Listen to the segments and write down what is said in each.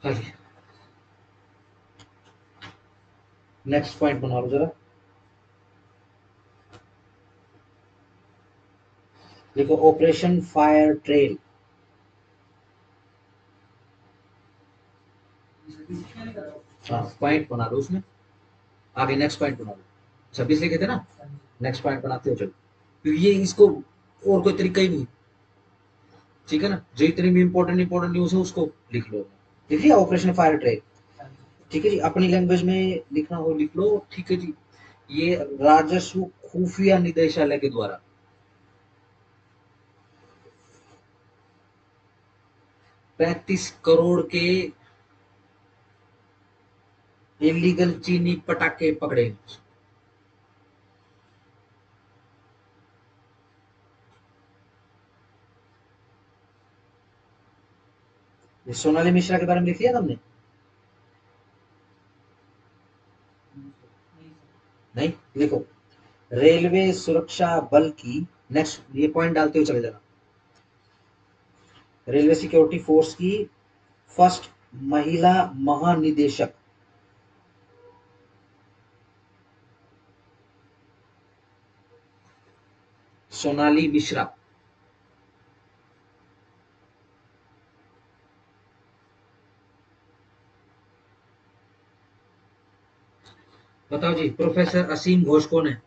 हाँ जी, next point बना लो जरा। देखो, ऑपरेशन फायर ट्रेल। हाँ, पॉइंट बना लो उसमें, आगे नेक्स्ट पॉइंट बना लो। 26 लिखे थे ना, नेक्स्ट पॉइंट बनाते हो चलो, क्योंकि ये इसको और कोई तरीका ही नहीं। ठीक है ना, जो इतनी भी इंपॉर्टेंट इंपॉर्टेंट न्यूज है उसको लिख लो। लिख लिया ऑपरेशन फायर ट्रेल। ठीक है जी, अपनी लैंग्वेज में लिखना हो लिख लो। ठीक है जी, ये राजस्व खुफिया निदेशालय के द्वारा 35 करोड़ के इलीगल चीनी पटाखे पकड़े। ये सोनाली मिश्रा के बारे में लिख लिया तुमने? नहीं, लिखो। रेलवे सुरक्षा बल की, नेक्स्ट ये पॉइंट डालते हुए चले जाना। रेलवे सिक्योरिटी फोर्स की फर्स्ट महिला महानिदेशक सोनाली मिश्रा। बताओ जी, प्रोफेसर असीम घोष कौन है?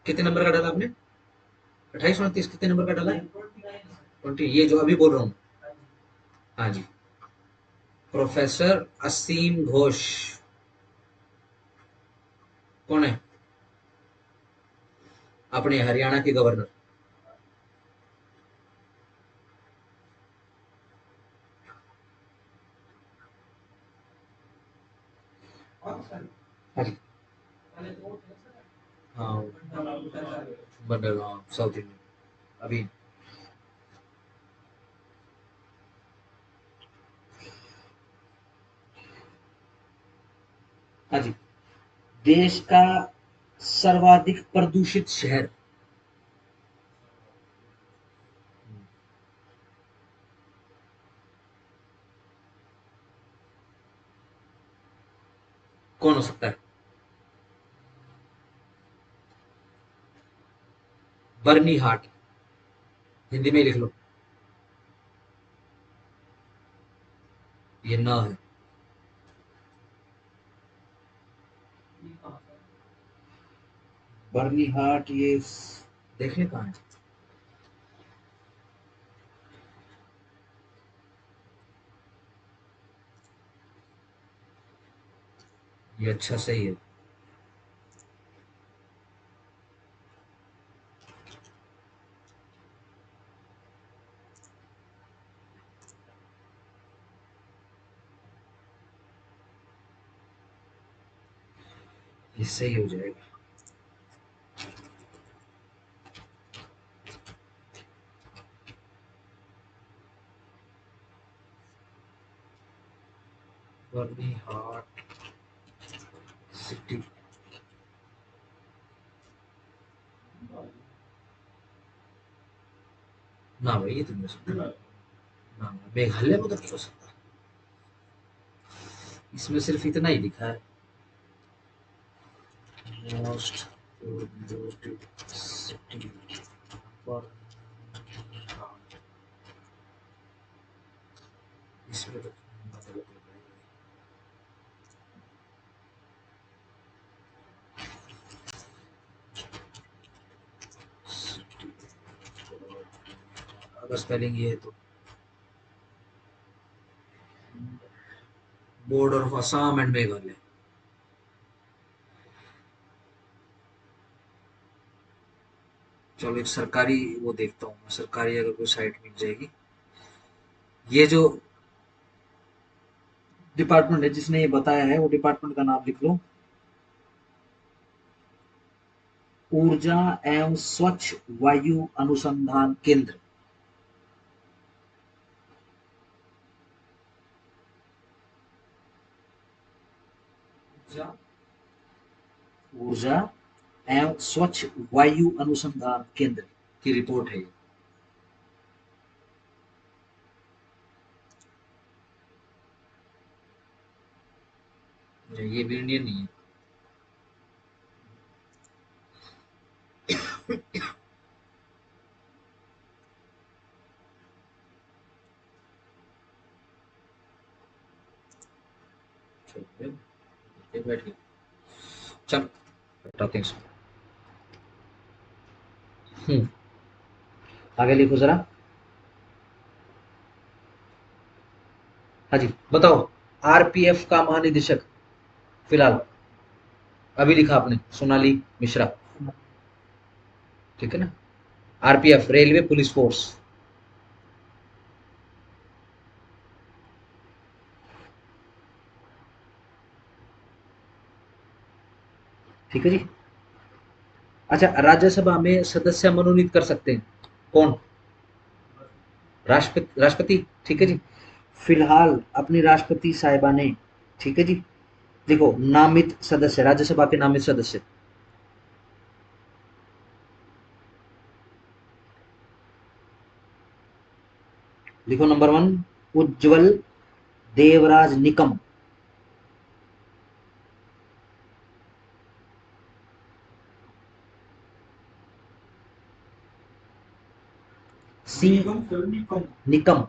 कितने नंबर का डाला आपने? 28 29, कितने नंबर का डाला है? 20, ये जो अभी बोल रहा हूँ। हाँ जी, प्रोफेसर असीम घोष कौन है? अपने हरियाणा के गवर्नर। हाँ जी, हाँ, बंडरगांव साउथ इंडियन अभी। हाँ जी, देश का सर्वाधिक प्रदूषित शहर। कौन हो सकता है? बर्नी हाट। हिंदी में लिख लो, ये न है। बर्नी हाट, ये देखने कहाँ है? ये अच्छा सही है। ये सही हो जाएगा। बर्नी हाट सिटी। ना भाई, ये तो नहीं हो सकता ना, मेघालय में तो नहीं हो सकता। इसमें सिर्फ इतना ही लिखा है, मोस्ट पोल्यूटेड सिटी पर। इसमें तो मतलब अगर स्पेलिंग ये है तो border of Assam and Meghalaya. चलो एक सरकारी वो देखता हूँ, सरकारी अगर कोई साइट मिल जाएगी। ये जो डिपार्टमेंट है जिसने ये बताया है, वो डिपार्टमेंट का नाम लिख लो। ऊर्जा एवं स्वच्छ वायु अनुसंधान केंद्र। ऊर्जा एवं स्वच्छ वायु अनुसंधान केंद्र की रिपोर्ट है ये। ये भी इंडियन नहीं है। चलो, ये बैठ गया। चल हटाते हैं इसको। हम्म, आगे लिखो जरा। हाँ जी बताओ। आरपीएफ का महानिदेशक फिलहाल, अभी लिखा आपने सोनाली मिश्रा, ठीक है ना। RPF railway police force. ठीक है जी। अच्छा, राज्यसभा में सदस्य मनोनीत कर सकते हैं कौन? राष्ट्रपति, राष्ट्रपति, ठीक है जी। फिलहाल अपनी राष्ट्रपति साहिबा ने, ठीक है जी, देखो नामित सदस्य, राज्यसभा के नामित सदस्य, लिखो नंबर वन, उज्जवल देवराज निकम। सी, निकम।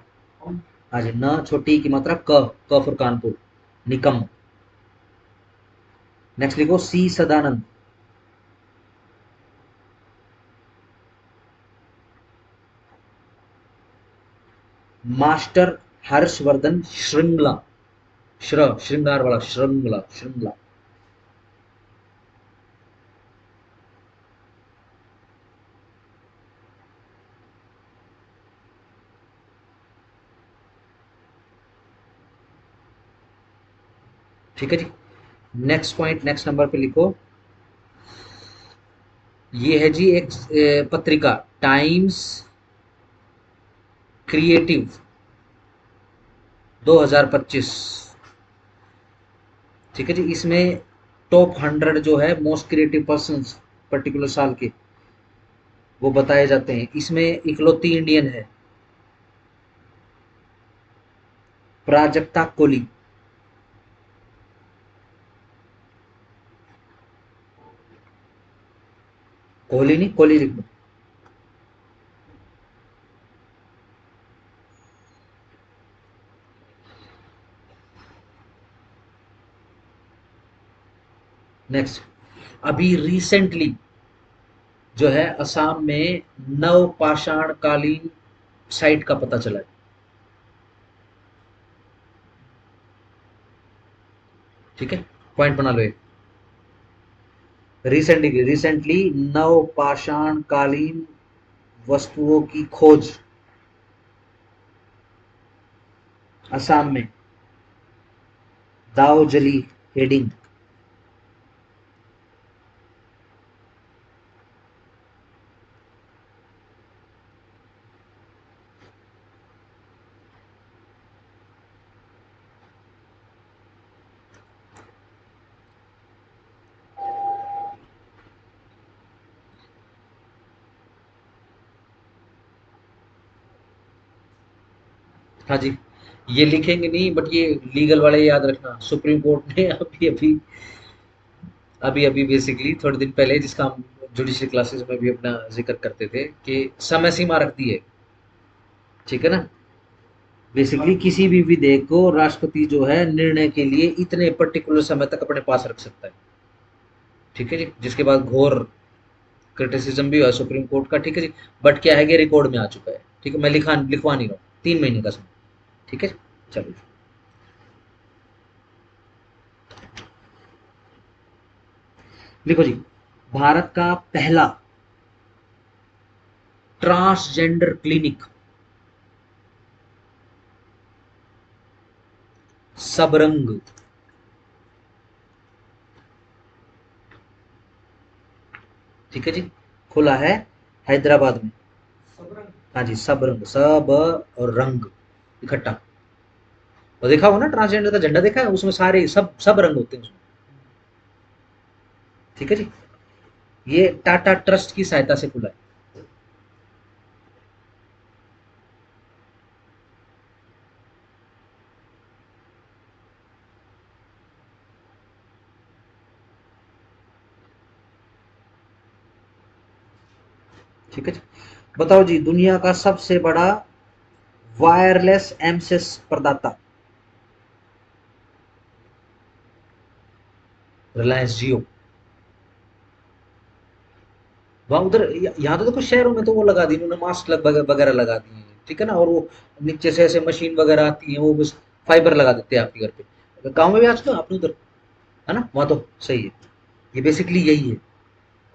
आज न छोटी की मात्रा क फॉर कानपुर, निकम। नेक्स्ट लिखो सी सदानंद। मास्टर हर्षवर्धन श्रृंगला, श्रृंगार वाला श्रृंगला, श्रृंगला। ठीक है जी। नेक्स्ट पॉइंट, नेक्स्ट नंबर पे लिखो। ये है जी एक पत्रिका, टाइम्स क्रिएटिव 2025। ठीक है जी। इसमें टॉप 100 जो है मोस्ट क्रिएटिव पर्सन पर्टिकुलर साल के, वो बताए जाते हैं। इसमें इकलौती इंडियन है, प्राजक्ता कोली। कोहली नहीं, कोहली लिख दो। नेक्स्ट, अभी रिसेंटली जो है असम में नवपाषाण कालीन साइट का पता चला है। ठीक है, पॉइंट बना लो एक। रिसेंटली नवपाषाण कालीन वस्तुओं की खोज असम में, दाओजली हेडिंग। हाँ जी, ये लिखेंगे नहीं बट ये लीगल वाले याद रखना। सुप्रीम कोर्ट ने अभी अभी बेसिकली थोड़े दिन पहले, जिसका हम जुडिशरी क्लासेस में भी अपना जिक्र करते थे, कि समय सीमा रख दी है। ठीक है ना। बेसिकली किसी भी विधेयक को राष्ट्रपति जो है निर्णय के लिए इतने पर्टिकुलर समय तक अपने पास रख सकता है। ठीक है जी, जिसके बाद घोर क्रिटिसिज्म भी हुआ सुप्रीम कोर्ट का। ठीक है जी, बट क्या है कि रिकॉर्ड में आ चुका है। ठीक है, मैं लिखवा नहीं रहा हूँ, 3 महीने का समय। ठीक है, चलिए। लिखो जी, भारत का पहला ट्रांसजेंडर क्लिनिक सबरंग, ठीक है जी, खुला है हैदराबाद में। हाँ जी, सबरंग, सब और रंग इकट्ठा। और देखा हो ना ट्रांसजेंडर का झंडा, देखा है उसमें सारे सब सब रंग होते हैं उसमें। ठीक है जी, ये टाटा ट्रस्ट की सहायता से खुला है। ठीक है जी। बताओ जी, दुनिया का सबसे बड़ा वायरलेस एमसेस प्रदाता। रिलायंस जियो। वहां उधर यहाँ तो देखो शहरों में तो वो लगा दी उन्होंने, मास्क वगैरह लगा दिए हैं, ठीक है ना, और वो नीचे से ऐसे मशीन वगैरह आती है, वो बस फाइबर लगा देते हैं आपके घर पे। गाँव में भी आज तो आपने उधर, है ना, वहां तो सही है। ये बेसिकली यही है,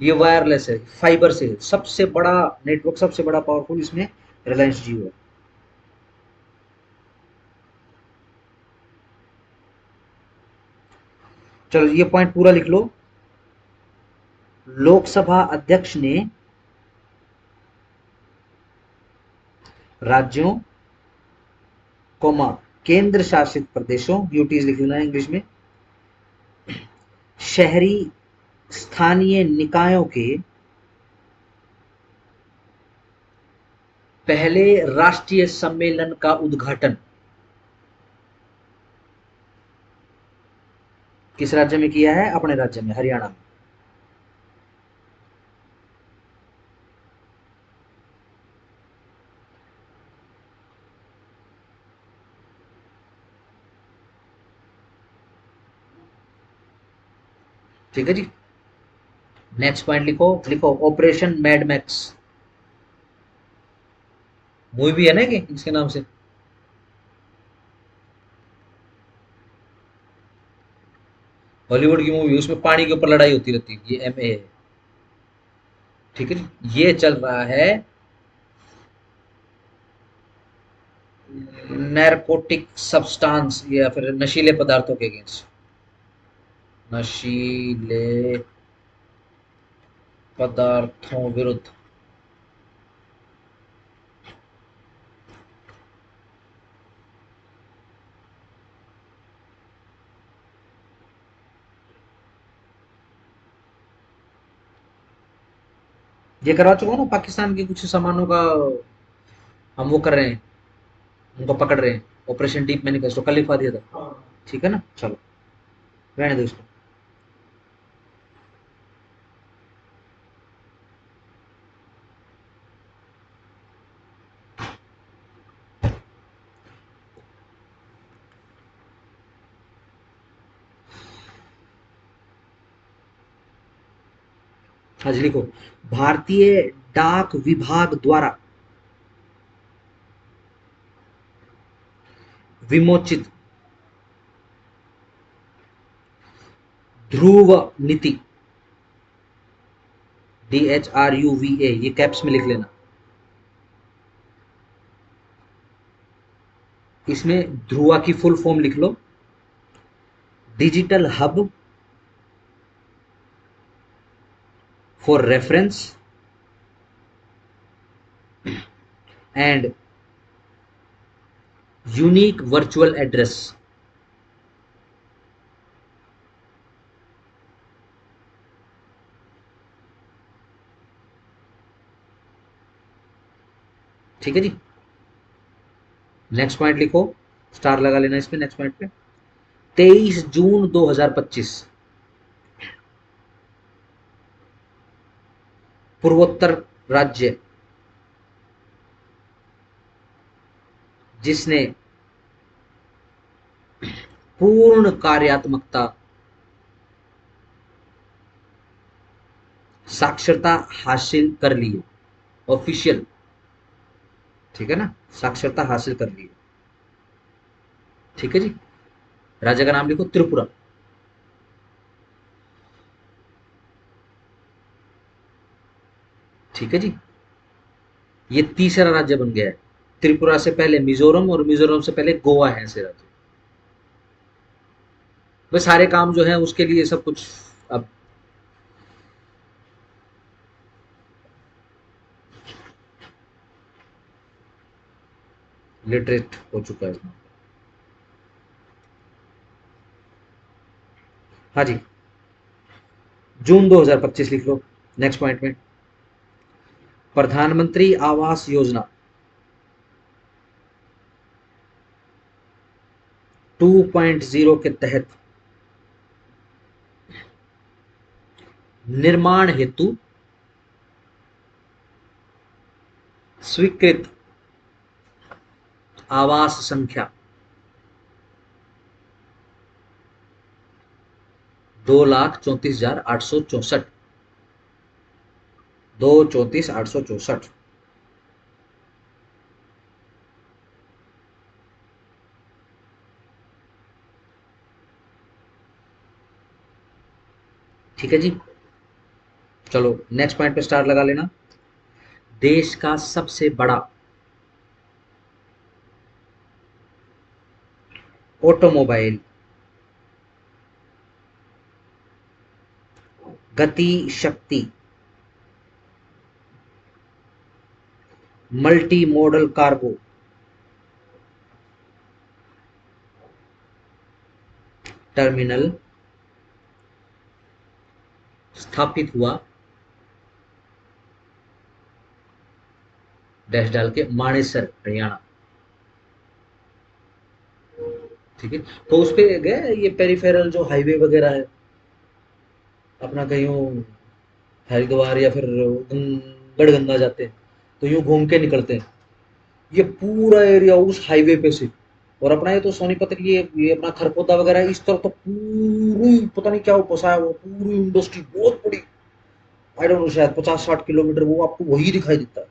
ये वायरलेस है, फाइबर से सबसे बड़ा नेटवर्क, सबसे बड़ा पावरफुल इसमें रिलायंस जियो है। चलो ये पॉइंट पूरा लिख लो। लोकसभा अध्यक्ष ने राज्यों, कोमा, केंद्र शासित प्रदेशों, यूटीज लिख लेना इंग्लिश में, शहरी स्थानीय निकायों के पहले राष्ट्रीय सम्मेलन का उद्घाटन किस राज्य में किया है? अपने राज्य में, हरियाणा में। ठीक है जी। नेक्स्ट पॉइंट लिखो, लिखो ऑपरेशन मैडमैक्स। मूवी भी है ना कि इसके नाम से, हॉलीवुड की मूवी, उसमें पानी के ऊपर लड़ाई होती रहती है, ये MA है। ठीक है जी। ये चल रहा है नैरकोटिक सब्सटेंस या फिर नशीले पदार्थों के अगेंस्ट, नशीले पदार्थों विरुद्ध। ये करवा चुका हूँ ना, पाकिस्तान के कुछ सामानों का हम वो कर रहे हैं, उनको पकड़ रहे हैं, ऑपरेशन डीप मैनिफेस्टो कल लिखवा दिया था। ठीक है ना, चलो रहने दो इसको। हाँ जी लिखो, भारतीय डाक विभाग द्वारा विमोचित ध्रुव नीति, DHRUVA, ये कैप्स में लिख लेना। इसमें ध्रुवा की फुल फॉर्म लिख लो, digital hub for reference and unique virtual address. ठीक है जी। नेक्स्ट पॉइंट लिखो, स्टार लगा लेना इसमें, नेक्स्ट पॉइंट पे। 23 जून 2025, पूर्वोत्तर राज्य जिसने पूर्ण कार्यात्मकता साक्षरता हासिल कर ली है, ऑफिशियल, ठीक है ना, साक्षरता हासिल कर ली है। ठीक है जी। राज्य का नाम लिखो त्रिपुरा। ठीक है जी। ये तीसरा राज्य बन गया है। त्रिपुरा से पहले मिजोरम, और मिजोरम से पहले गोवा है ऐसे राज्य। वे सारे काम जो है उसके लिए सब कुछ अब लिटरेट हो चुका है इसमें। हाँ जी, जून 2025 लिख लो नेक्स्ट पॉइंट में। प्रधानमंत्री आवास योजना 2.0 के तहत निर्माण हेतु स्वीकृत आवास संख्या 2,34,864। 2,34,864। ठीक है जी। चलो नेक्स्ट पॉइंट पे स्टार लगा लेना। देश का सबसे बड़ा ऑटोमोबाइल गति शक्ति मल्टी मॉडल कार्गो टर्मिनल स्थापित हुआ डैश डाल के मानेसर हरियाणा। ठीक है। तो उस पे गए ये पेरिफेरल जो हाईवे वगैरह है अपना कहीं हरिद्वार या फिर गढ़गंगा जाते हैं तो यूं घूम के निकलते हैं। ये पूरा एरिया उस हाईवे पे से। और अपना ये तो सोनीपत की ये अपना खरखोदा वगैरह है, इस तरफ तो पूरी पता नहीं क्या वो बसा है, वो पूरी इंडस्ट्री बहुत बड़ी। आई डोंट नो शायद 50-60 किलोमीटर वो आपको वही दिखाई देता है।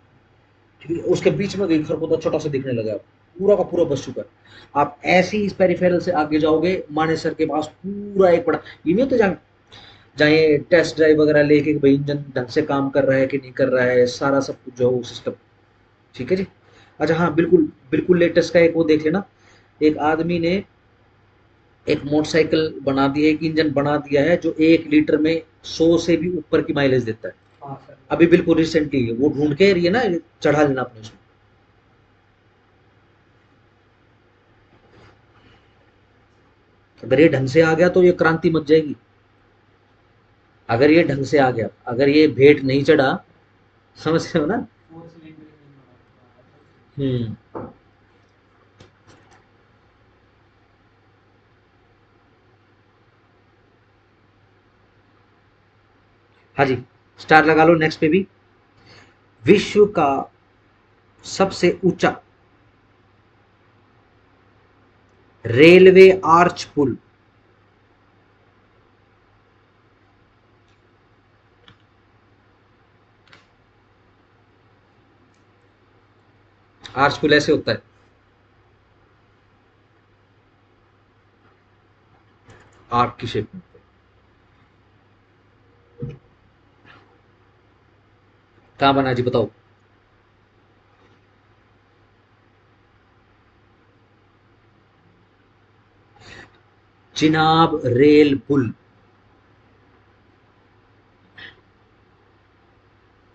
ठीक है। उसके बीच में देखकर खुदा छोटा सा दिखने लगा। पूरा का पूरा बस चुका है। आप ऐसे ही इस पेरिफेरल से आगे जाओगे मानेसर के पास पूरा एक बड़ा ये नहीं होता जहाँ जहाँ ये टेस्ट ड्राइव वगैरह लेके कि भाई इंजन ढंग से काम कर रहा है कि नहीं कर रहा है, सारा सब कुछ जो है वो सिस्टम। ठीक है जी। अच्छा हाँ, बिल्कुल बिल्कुल लेटेस्ट का एक वो देख लेना। एक आदमी ने एक मोटरसाइकिल बना दी है, एक इंजन बना दिया है जो 1 लीटर में 100 से भी ऊपर की माइलेज देता है। हाँ सर। अभी बिल्कुल रिसेंटली वो ढूंढ के ये ना चढ़ा लेना अपने उसमें। अगर ये ढंग से आ गया तो ये क्रांति मच जाएगी। अगर ये ढंग से आ गया, अगर ये भेंट नहीं चढ़ा, समझ रहे हो ना। हम्म। हाँ जी, स्टार लगा लो नेक्स्ट पे भी। विश्व का सबसे ऊंचा रेलवे आर्च पुल। आर्च पुल ऐसे होता है, आर्क की शेप में। कहाँ बना जी बताओ। चिनाब रेल पुल,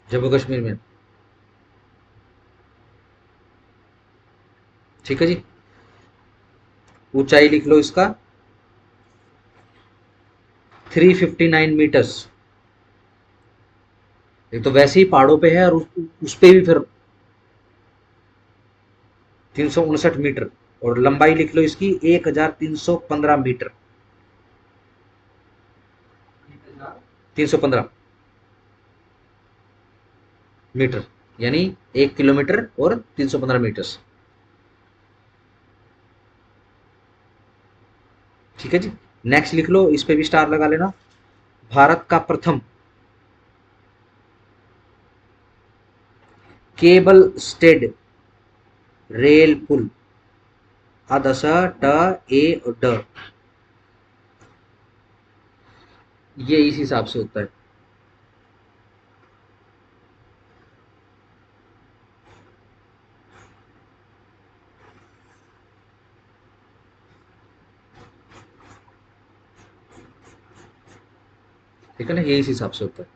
जम्मू कश्मीर में। ठीक है जी। ऊंचाई लिख लो इसका 359 मीटर्स। एक तो वैसे ही पहाड़ों पे है और उस पे भी फिर 359 मीटर। और लंबाई लिख लो इसकी 1,315 मीटर। 315 मीटर यानी 1 किलोमीटर और 315 मीटर्स। ठीक है जी। नेक्स्ट लिख लो, इस पे भी स्टार लगा लेना। भारत का प्रथम केबल स्टेड रेल पुल। आदस ट ए ड, ये इस हिसाब से होता है। ठीक है ना, ये इस हिसाब से होता है।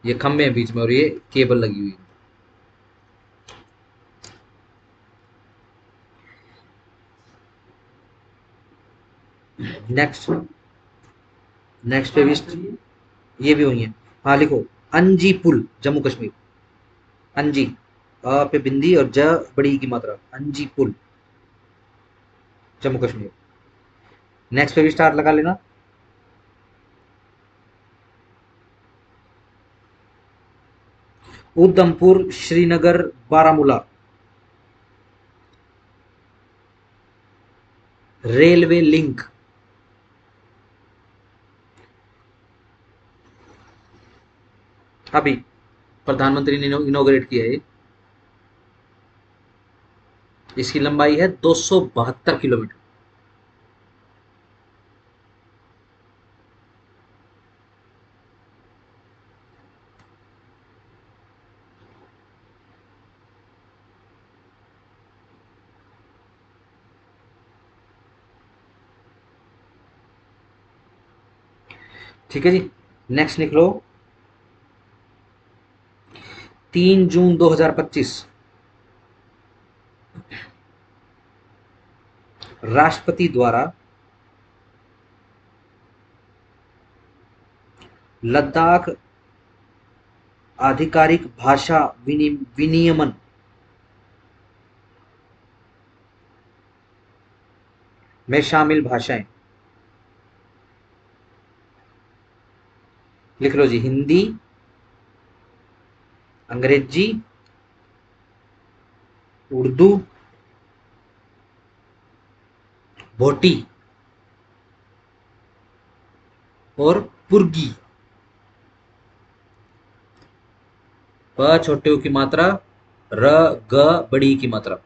ये खंभे हैं बीच में और ये केबल लगी हुई है। नेक्स्ट, नेक्स्ट पे भी ये भी हुई है। हाँ लिखो, अंजी पुल जम्मू कश्मीर। अंजी, अ पे बिंदी और ज बड़ी की मात्रा, अंजी पुल जम्मू कश्मीर। नेक्स्ट पे भी स्टार लगा लेना। उधमपुर, श्रीनगर, बारामूला। Railway link. अभी प्रधानमंत्री ने इनोग्रेट किया है। इसकी लंबाई है 272 किलोमीटर। ठीक है जी, नेक्स्ट लिख लो। 3 जून 2025 राष्ट्रपति द्वारा लद्दाख आधिकारिक भाषा विनियमन में शामिल भाषाएं। लिख लो जी, हिंदी, अंग्रेजी, उर्दू, भोटी और पुर्गी। प छोटे ऊ की मात्रा, र ग बड़ी की मात्रा।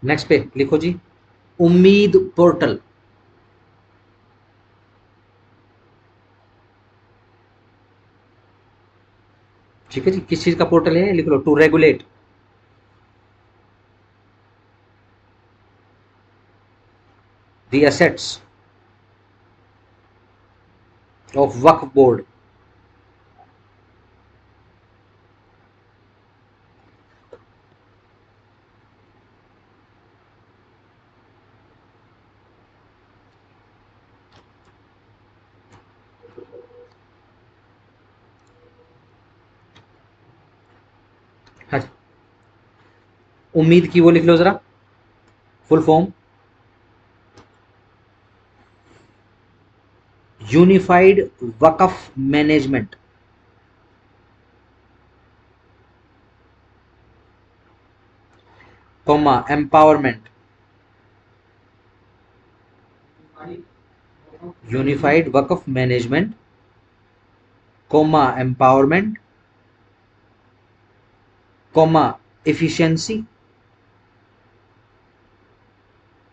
नेक्स्ट पे लिखो जी, उम्मीद पोर्टल। ठीक है जी, किस चीज का पोर्टल है, लिख लो, to regulate the assets of Waqf board. हाँ, उम्मीद की वो लिख लो जरा, full form, unified Waqf management, comma empowerment, unified Waqf management, comma empowerment, comma efficiency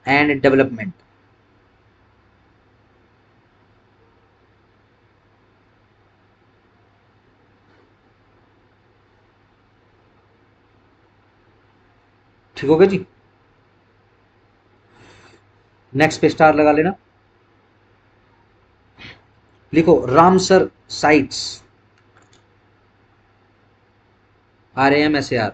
and development. ठीक हो गया जी, नेक्स्ट पे स्टार लगा लेना। लिखो रामसर साइट्स, RAMSAR।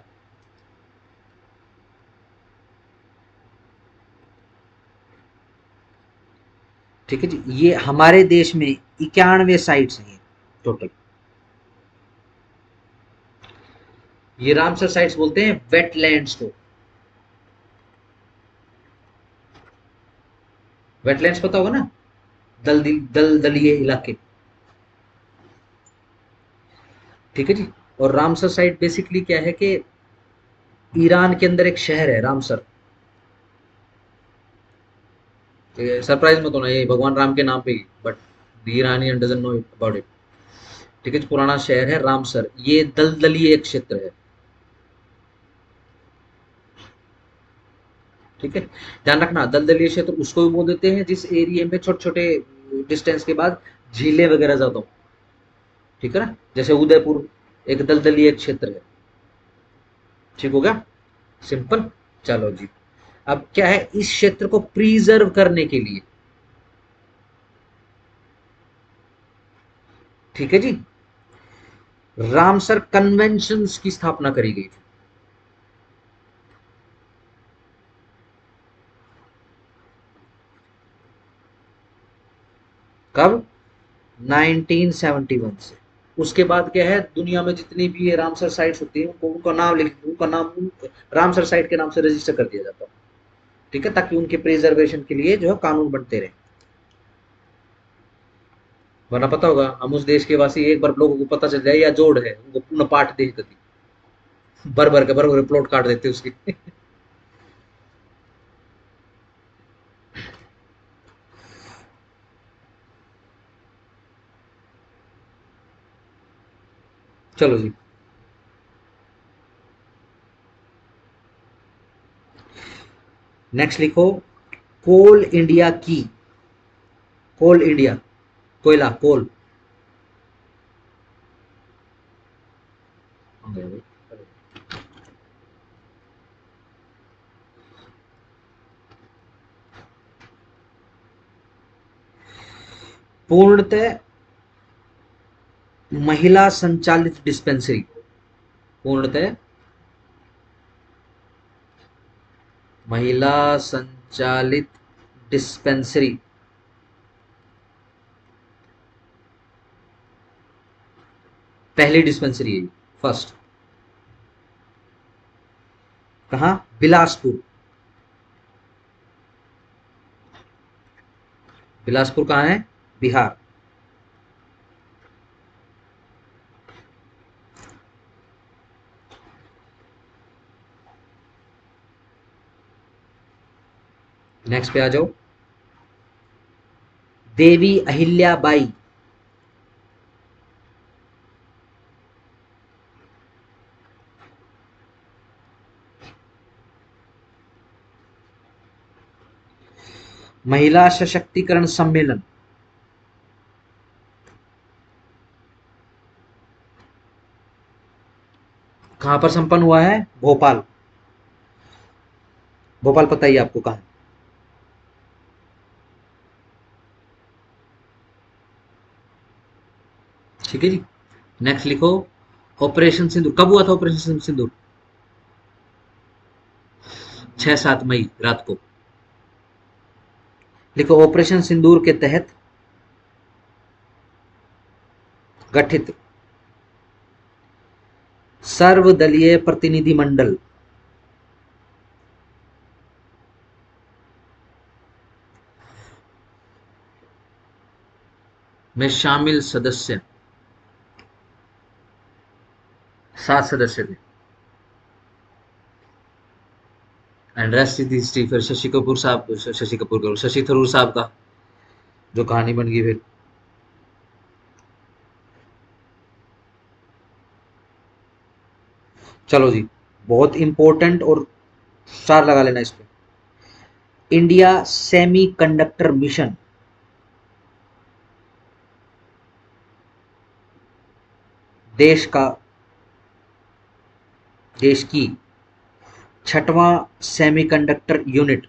ठीक है जी, ये हमारे देश में 91 साइट्स हैं टोटल। ये रामसर साइट्स बोलते हैं वेटलैंड्स को। वेटलैंड्स पता होगा ना, दलदलीय इलाके। ठीक है जी, और रामसर साइट बेसिकली क्या है कि ईरान के अंदर एक शहर है रामसर। सरप्राइज मत होना, ये भगवान राम के नाम पे ही, but the Iranian doesn't know about it. ठीक है जी, पुराना शहर है रामसर, ये दलदलीय एक क्षेत्र है। ठीक है, ध्यान रखना, दलदलीय क्षेत्र उसको भी बोल देते हैं जिस एरिया में छोटे छोटे डिस्टेंस के बाद झीलें वगैरह ज्यादा हो। ठीक है ना, जैसे उदयपुर एक दलदलीय क्षेत्र है। ठीक हो गया, सिंपल। चलो जी, अब क्या है, इस क्षेत्र को प्रिजर्व करने के लिए, ठीक है जी, रामसर कन्वेंशंस की स्थापना करी गई थी। कब? 1971 से। उसके बाद क्या है, दुनिया में जितनी भी ये रामसर साइट्स होती है उनको उनका नाम लिख, उनका नाम रामसर साइट के नाम से रजिस्टर कर दिया जाता है। ठीक है, ताकि उनके प्रिजर्वेशन के लिए जो है कानून बनते रहे। वरना पता होगा हम उस देश के वासी, एक बार लोगों को पता चल जाए या जोड़ है उनको पूर्ण पाठ दे देती, भर भर प्लॉट काट देते उसकी। चलो जी, नेक्स्ट लिखो, कोल इंडिया की, कोल इंडिया, कोयला, कोल। पूर्णतः महिला संचालित डिस्पेंसरी, पूर्णतः महिला संचालित डिस्पेंसरी, पहली डिस्पेंसरी है, फर्स्ट। कहा? बिलासपुर। बिलासपुर कहाँ है? बिहार। नेक्स्ट पे आ जाओ, देवी अहिल्याबाई, महिला सशक्तिकरण सम्मेलन, कहां पर संपन्न हुआ है? भोपाल। भोपाल पता ही है आपको कहां है। ठीक है जी, नेक्स्ट लिखो, ऑपरेशन सिंदूर कब हुआ था? ऑपरेशन सिंदूर 6-7 मई रात को। लिखो, ऑपरेशन सिंदूर के तहत गठित सर्वदलीय प्रतिनिधिमंडल में शामिल सदस्य 7 सदस्य थे। And rest is history. फिर शशि कपूर साहब, शशि कपूर करो, शशि थरूर साहब का जो कहानी बन गई फिर। चलो जी, बहुत इंपॉर्टेंट, और स्टार लगा लेना इस पे। इंडिया सेमी कंडक्टर मिशन, देश का, देश की छठवां सेमीकंडक्टर यूनिट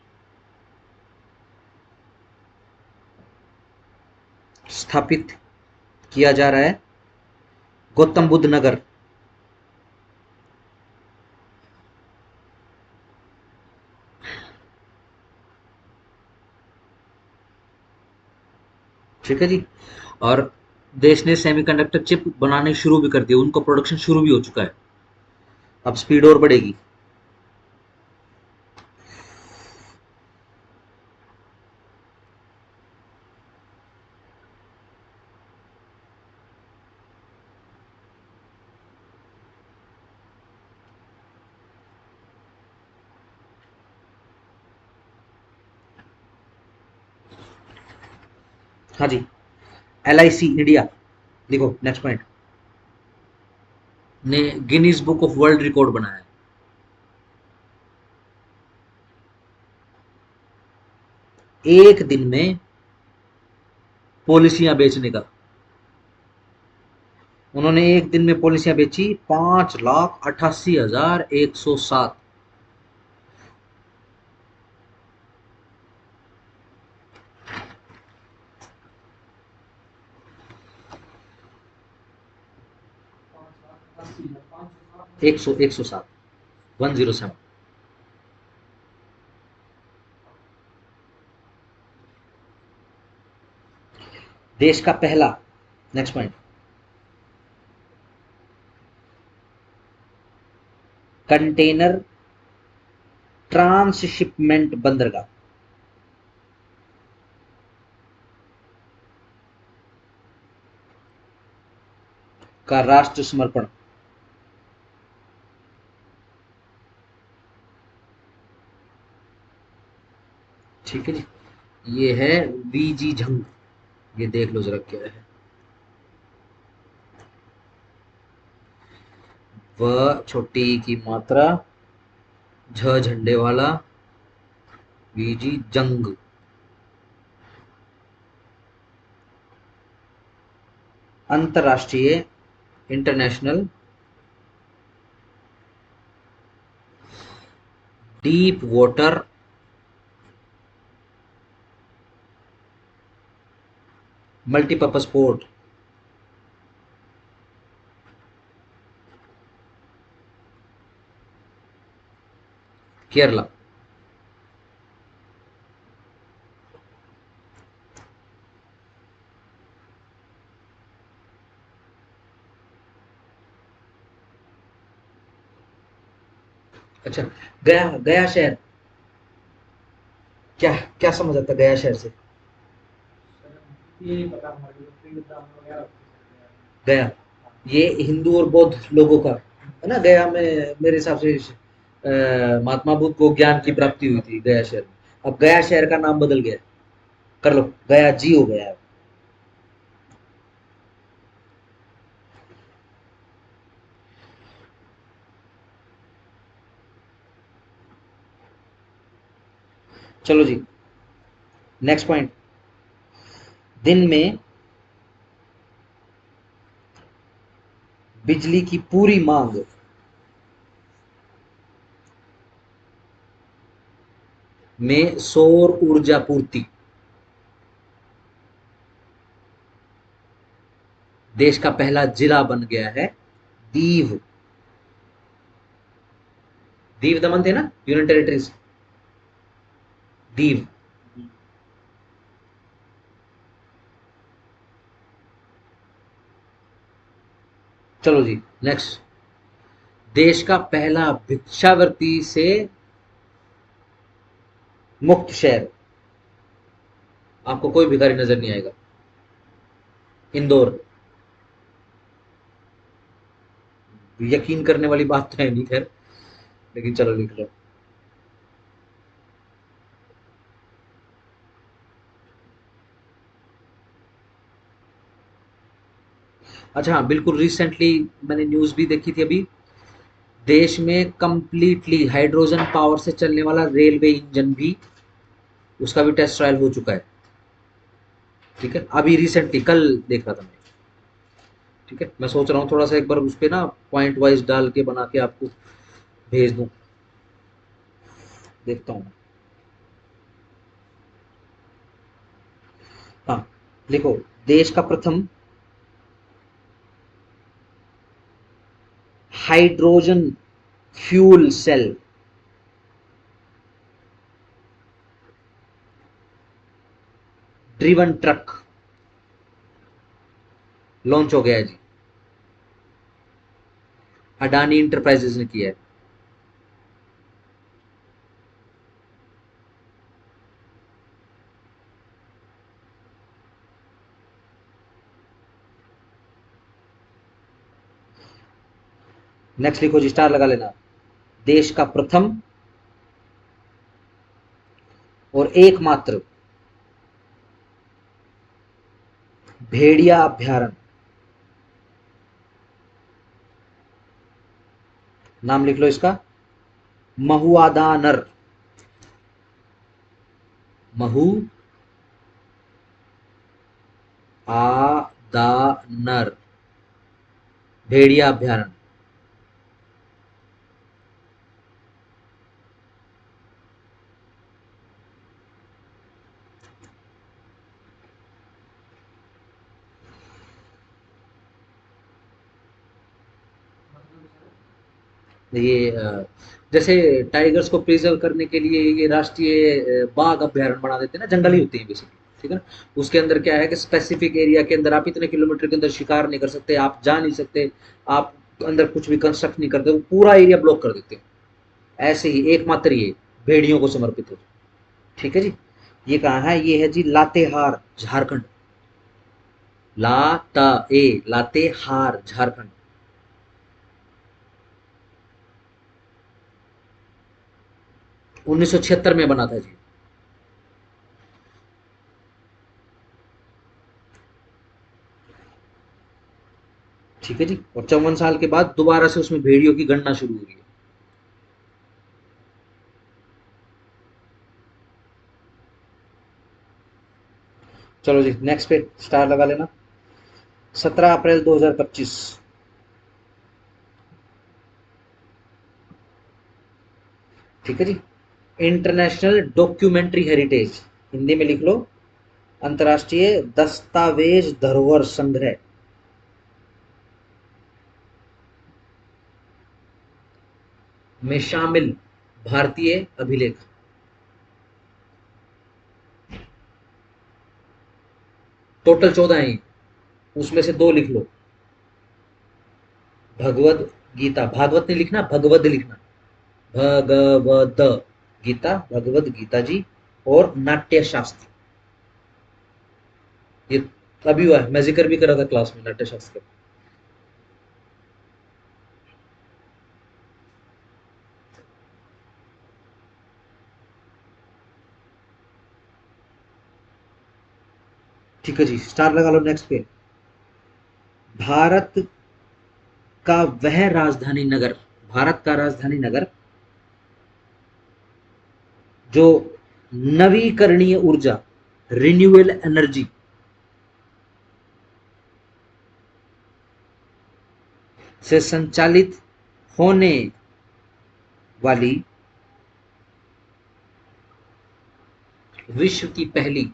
स्थापित किया जा रहा है गौतम बुद्ध नगर। ठीक है जी, और देश ने सेमीकंडक्टर चिप बनाने शुरू भी कर दिए, उनका प्रोडक्शन शुरू भी हो चुका है, अब स्पीड और बढ़ेगी। हाँ जी, LIC इंडिया, देखो नेक्स्ट पॉइंट, ने Guinness book of world record बनाया है, एक दिन में पॉलिसियां बेचने का। उन्होंने एक दिन में पॉलिसियां बेची 5,88,107। 107, 107। देश का पहला नेक्स्ट पॉइंट, कंटेनर ट्रांसशिपमेंट बंदरगाह का राष्ट्र समर्पण। ठीक है जी, ये है वीजी झंग, ये देख लो जरा क्या है। व छोटी की मात्रा, झ झंडे वाला, वीजी जंग। अंतरराष्ट्रीय, international deep water multipurpose port, Kerala. अच्छा, गया, गया शहर, क्या क्या समझ आता गया शहर से? ये पता हमारे जो फ्री एग्जाम वगैरह होते हैं। गया, ये हिंदू और बौद्ध लोगों का है ना। गया में मेरे हिसाब से महात्मा बुद्ध को ज्ञान की प्राप्ति हुई थी गया शहर में। अब गया शहर का नाम बदल गया, कर लो, गया जी हो गया है। चलो जी, नेक्स्ट पॉइंट, दिन में बिजली की पूरी मांग में सौर ऊर्जा पूर्ति। देश का पहला जिला बन गया है दीव। दीव दमन थे ना यूनियन टेरिटरीज, दीव। चलो जी, नेक्स्ट, देश का पहला भिक्षावृत्ति से मुक्त शहर, आपको कोई भिखारी नजर नहीं आएगा, इंदौर। यकीन करने वाली बात तो है नहीं खैर, लेकिन चलो लिख लो। अच्छा हाँ, बिल्कुल रिसेंटली मैंने न्यूज भी देखी थी अभी, देश में कंप्लीटली हाइड्रोजन पावर से चलने वाला रेलवे इंजन भी, उसका भी टेस्ट ट्रायल हो चुका है। ठीक है, अभी रिसेंटली कल देख रहा था मैं। ठीक है, मैं सोच रहा हूँ थोड़ा सा एक बार उस पे ना पॉइंट वाइज डाल के बना के आपको भेज दूं, देखता हूँ। हाँ, लिखो, देश का प्रथम hydrogen fuel cell driven truck launch हो गया है जी, अडानी इंटरप्राइजेज ने किया है। नेक्स्ट लिखो जी, स्टार लगा लेना, देश का प्रथम और एकमात्र भेड़िया अभ्यारण, नाम लिख लो इसका, महुआदानर, महू आदानर भेड़िया अभ्यारण। ये जैसे टाइगर्स को प्रिजर्व करने के लिए ये राष्ट्रीय बाघ अभ्यारण्य बना देते हैं ना, जंगल ही होते हैं बेसिकली। ठीक है ना। उसके अंदर क्या है कि स्पेसिफिक एरिया के अंदर आप इतने किलोमीटर के अंदर शिकार नहीं कर सकते, आप जा नहीं सकते, आप अंदर कुछ भी कंस्ट्रक्ट नहीं करते, वो पूरा एरिया ब्लॉक कर देते हैं। ऐसे ही एकमात्र ये भेड़ियों को समर्पित है। ठीक है जी। ये कहाँ है? ये है जी लातेहार, झारखंड। लातेहार, झारखंड। 1976 में बना था जी। ठीक है जी। और 54 साल के बाद दोबारा से उसमें भेड़ियों की गणना शुरू हुई है। चलो जी नेक्स्ट पे स्टार लगा लेना। 17 अप्रैल 2025। ठीक है जी। इंटरनेशनल डॉक्यूमेंट्री हेरिटेज, हिंदी में लिख लो अंतर्राष्ट्रीय दस्तावेज धरोहर संग्रह में शामिल भारतीय अभिलेख। टोटल 14 हैं, उसमें से दो लिख लो। भगवद गीता, भागवत नहीं लिखना, भगवद लिखना। भगवद गीता, भगवद गीता जी। और नाट्य शास्त्र, ये अभी हुआ है, मैं जिक्र भी करा था क्लास में नाट्य शास्त्र का। ठीक है जी, स्टार लगा लो नेक्स्ट पे। भारत का वह राजधानी नगर, भारत का राजधानी नगर जो नवीकरणीय ऊर्जा, रिन्यूएबल एनर्जी से संचालित होने वाली विश्व की पहली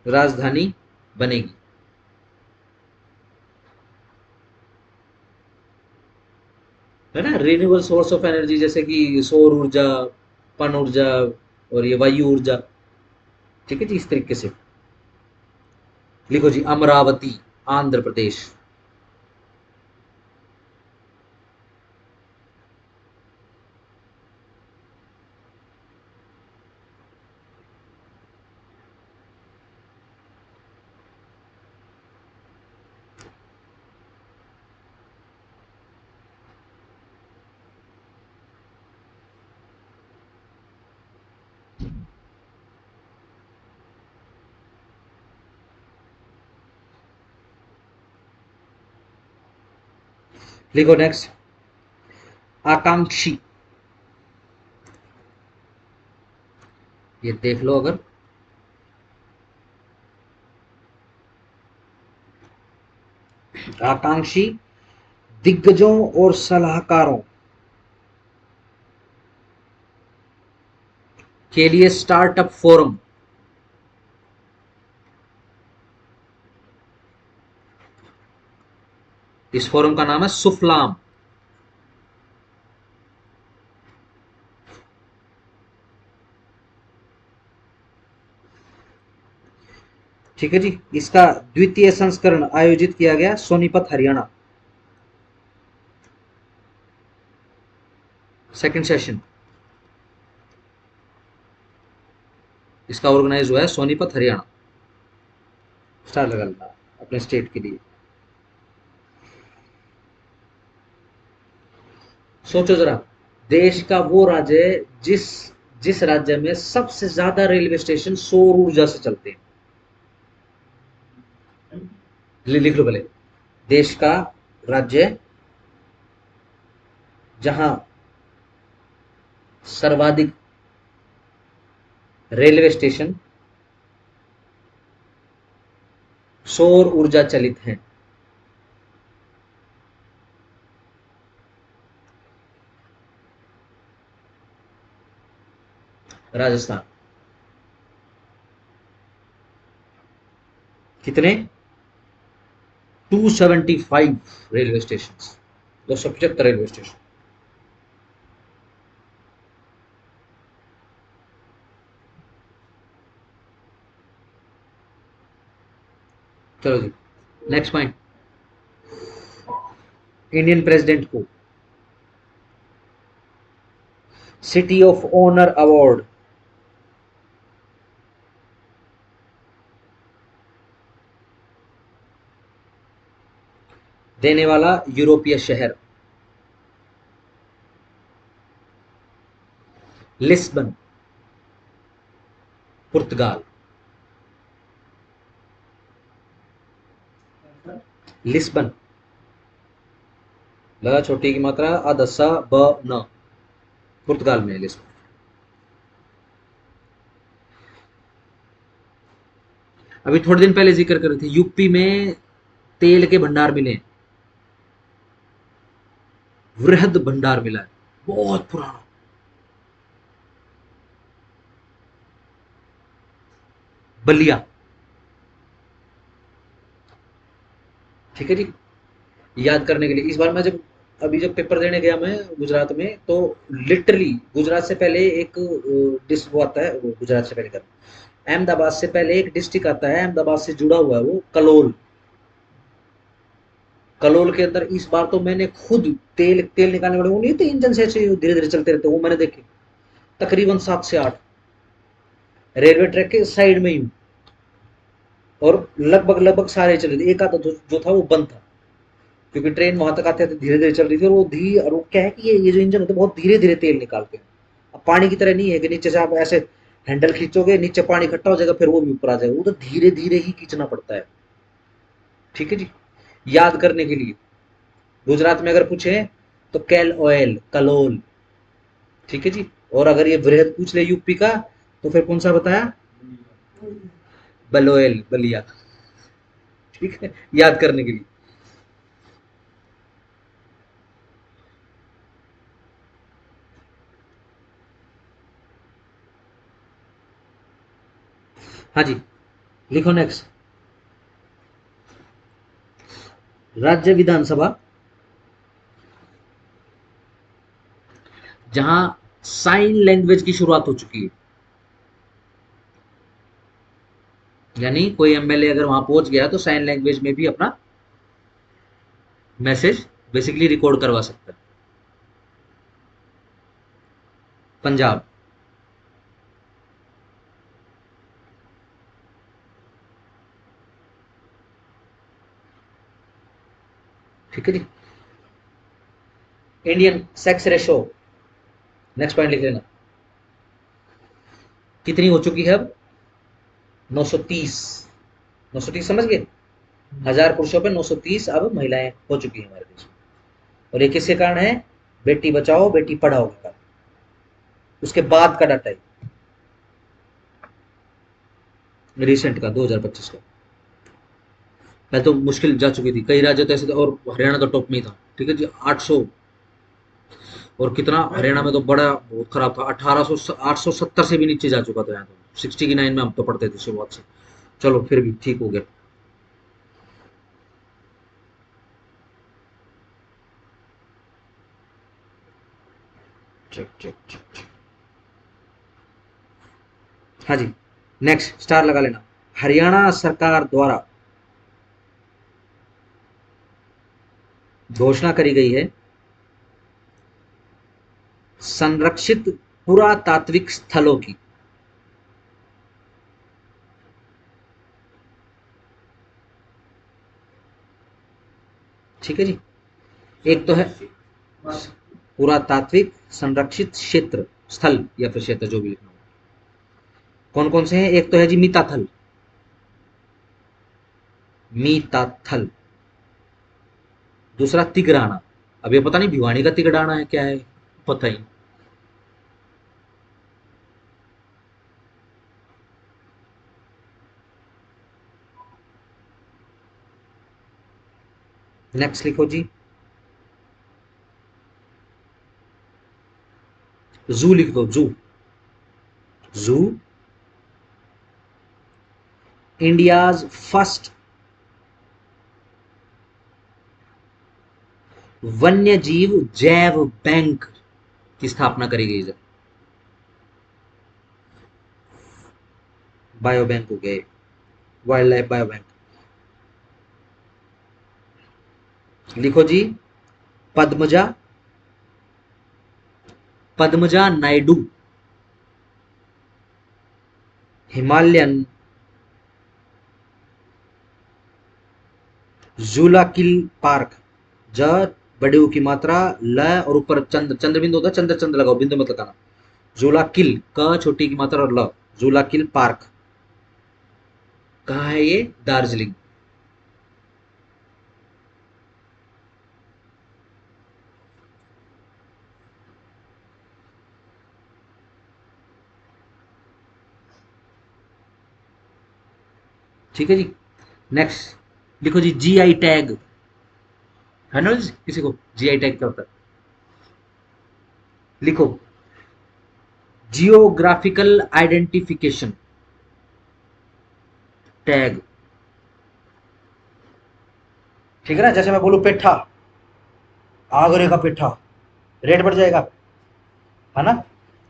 राजधानी बनेगी। है ना, रिन्यूएबल सोर्स ऑफ एनर्जी, जैसे कि सौर ऊर्जा, पन ऊर्जा और ये वायु ऊर्जा। ठीक है जी, इस तरीके से लिखो जी, अमरावती, आंध्र प्रदेश। लिखो नेक्स्ट, आकांक्षी। ये देख लो अगर, आकांक्षी दिग्गजों और सलाहकारों के लिए स्टार्टअप फोरम। इस फोरम का नाम है सुफलाम। ठीक है जी। इसका द्वितीय संस्करण आयोजित किया गया सोनीपत, हरियाणा। सेकंड सेशन इसका ऑर्गेनाइज हुआ है सोनीपत, हरियाणा। स्टार लगा लेना अपने स्टेट के लिए। सोचो जरा, देश का वो राज्य है जिस जिस राज्य में सबसे ज्यादा रेलवे स्टेशन सौर ऊर्जा से चलते हैं। लिख लो पहले, देश का राज्य जहां सर्वाधिक रेलवे स्टेशन सौर ऊर्जा चलित हैं। राजस्थान। कितने? 275 रेलवे स्टेशन, 275 रेलवे स्टेशन। चलो जी, नेक्स्ट पॉइंट। इंडियन प्रेसिडेंट को सिटी ऑफ ऑनर अवार्ड देने वाला यूरोपीय शहर लिस्बन, पुर्तगाल। लिस्बन, लगा छोटी की मात्रा, अदसा ब न, पुर्तगाल में है लिस्बन। अभी थोड़े दिन पहले जिक्र कर रहे थे, यूपी में तेल के भंडार मिले हैं, वृहद भंडार मिला है, बहुत पुराना। बलिया, ठीक है जी। याद करने के लिए, इस बार मैं जब अभी जब पेपर देने गया मैं गुजरात में, तो लिटरली गुजरात से पहले एक डिस्ट्रिक्ट वो आता है, वो गुजरात से पहले कर, अहमदाबाद से पहले एक डिस्ट्रिक्ट आता है, अहमदाबाद से जुड़ा हुआ है वो, कलोल। कलोल के अंदर इस बार तो मैंने खुद तेल तेल निकालने वाले वो नहीं थे इंजन से ऐसे धीरे धीरे चलते रहते, वो मैंने देखे तकरीबन 7 से 8 रेलवे ट्रैक के साइड में ही हूँ, और लगभग लगभग सारे चले थे, एक आधा जो था वो बंद था, क्योंकि ट्रेन वहां तक आते आते धीरे धीरे चल रही थी, और वो धीरे, और वो क्या है कि ये जो इंजन होते हैं बहुत धीरे धीरे तेल निकालते हैं। अब पानी की तरह नहीं है कि नीचे से आप ऐसे हैंडल खींचोगे नीचे पानी इकट्ठा हो जाएगा फिर वो भी ऊपर आ जाएगा, वो तो धीरे धीरे ही खींचना पड़ता है। ठीक है जी, याद करने के लिए गुजरात में अगर पूछे तो कैल ऑयल, कलोल। ठीक है जी, और अगर ये वृहद पूछ ले यूपी का तो फिर कौन सा बताया, बलोएल, बलिया। ठीक है, याद करने के लिए। हाँ जी, लिखो नेक्स्ट। राज्य विधानसभा जहां साइन लैंग्वेज की शुरुआत हो चुकी है, यानी कोई एमएलए अगर वहां पहुंच गया तो साइन लैंग्वेज में भी अपना मैसेज बेसिकली रिकॉर्ड करवा सकता है। पंजाब, ठीक है जी। Indian sex ratio, next point लिख लेना, कितनी हो चुकी है अब, 930। 930 समझ गए, 1000 पुरुषों पे 930 अब महिलाएं हो चुकी है हमारे देश में। और ये किसके कारण है, बेटी बचाओ बेटी पढ़ाओ के कारण, उसके बाद का डाटा है, रिसेंट का 2025 का। पहले तो मुश्किल जा चुकी थी, कई राज्य तो ऐसे थे, और हरियाणा तो टॉप में ही था। ठीक है जी, 800, और कितना हरियाणा में तो बड़ा बहुत खराब था, 1800, 870 से भी नीचे जा चुका था, यहाँ तो 69 में हम तो पढ़ते थे शुरुआत से। चलो फिर भी ठीक हो गया। Check check check check. हाँ जी, नेक्स्ट स्टार लगा लेना। हरियाणा सरकार द्वारा घोषणा करी गई है संरक्षित पुरातात्विक स्थलों की। ठीक है जी, एक तो है पुरातात्विक संरक्षित क्षेत्र, स्थल या फिर क्षेत्र जो भी लिखना हो। कौन कौन से हैं, एक तो है जी मीताथल, मीताथल। दूसरा तिगराना, अब ये पता नहीं भिवानी का तिगड़ाना है क्या है, पता ही। नेक्स्ट लिखो जी, जू लिख दो, जू। जू, इंडियाज फर्स्ट वन्य जीव जैव बैंक की स्थापना करी गई है। बायो बैंक हो गए, वाइल्ड लाइफ बायो बैंक। लिखो जी, पद्मजा, पद्मजा नायडू, हिमालयन जूलाकिल पार्क। ज बड़े ऊ की मात्रा, ल और ऊपर चंद्र, चंद्र बिंदु होता है, चंद्र चंद्र लगाओ, बिंदु मत लगाना। जूलाकिल, क छोटी की मात्रा और ल, जूलाकिल पार्क। कहाँ है ये? दार्जिलिंग। ठीक है जी। नेक्स्ट लिखो जी, जीआई टैग है ना जी? किसी को जीआई टैग क्या होता है? लिखो, जियोग्राफिकल आइडेंटिफिकेशन टैग। ठीक है ना, जैसे मैं बोलूं पेठा, आगरे का पेठा, रेट बढ़ जाएगा, है ना?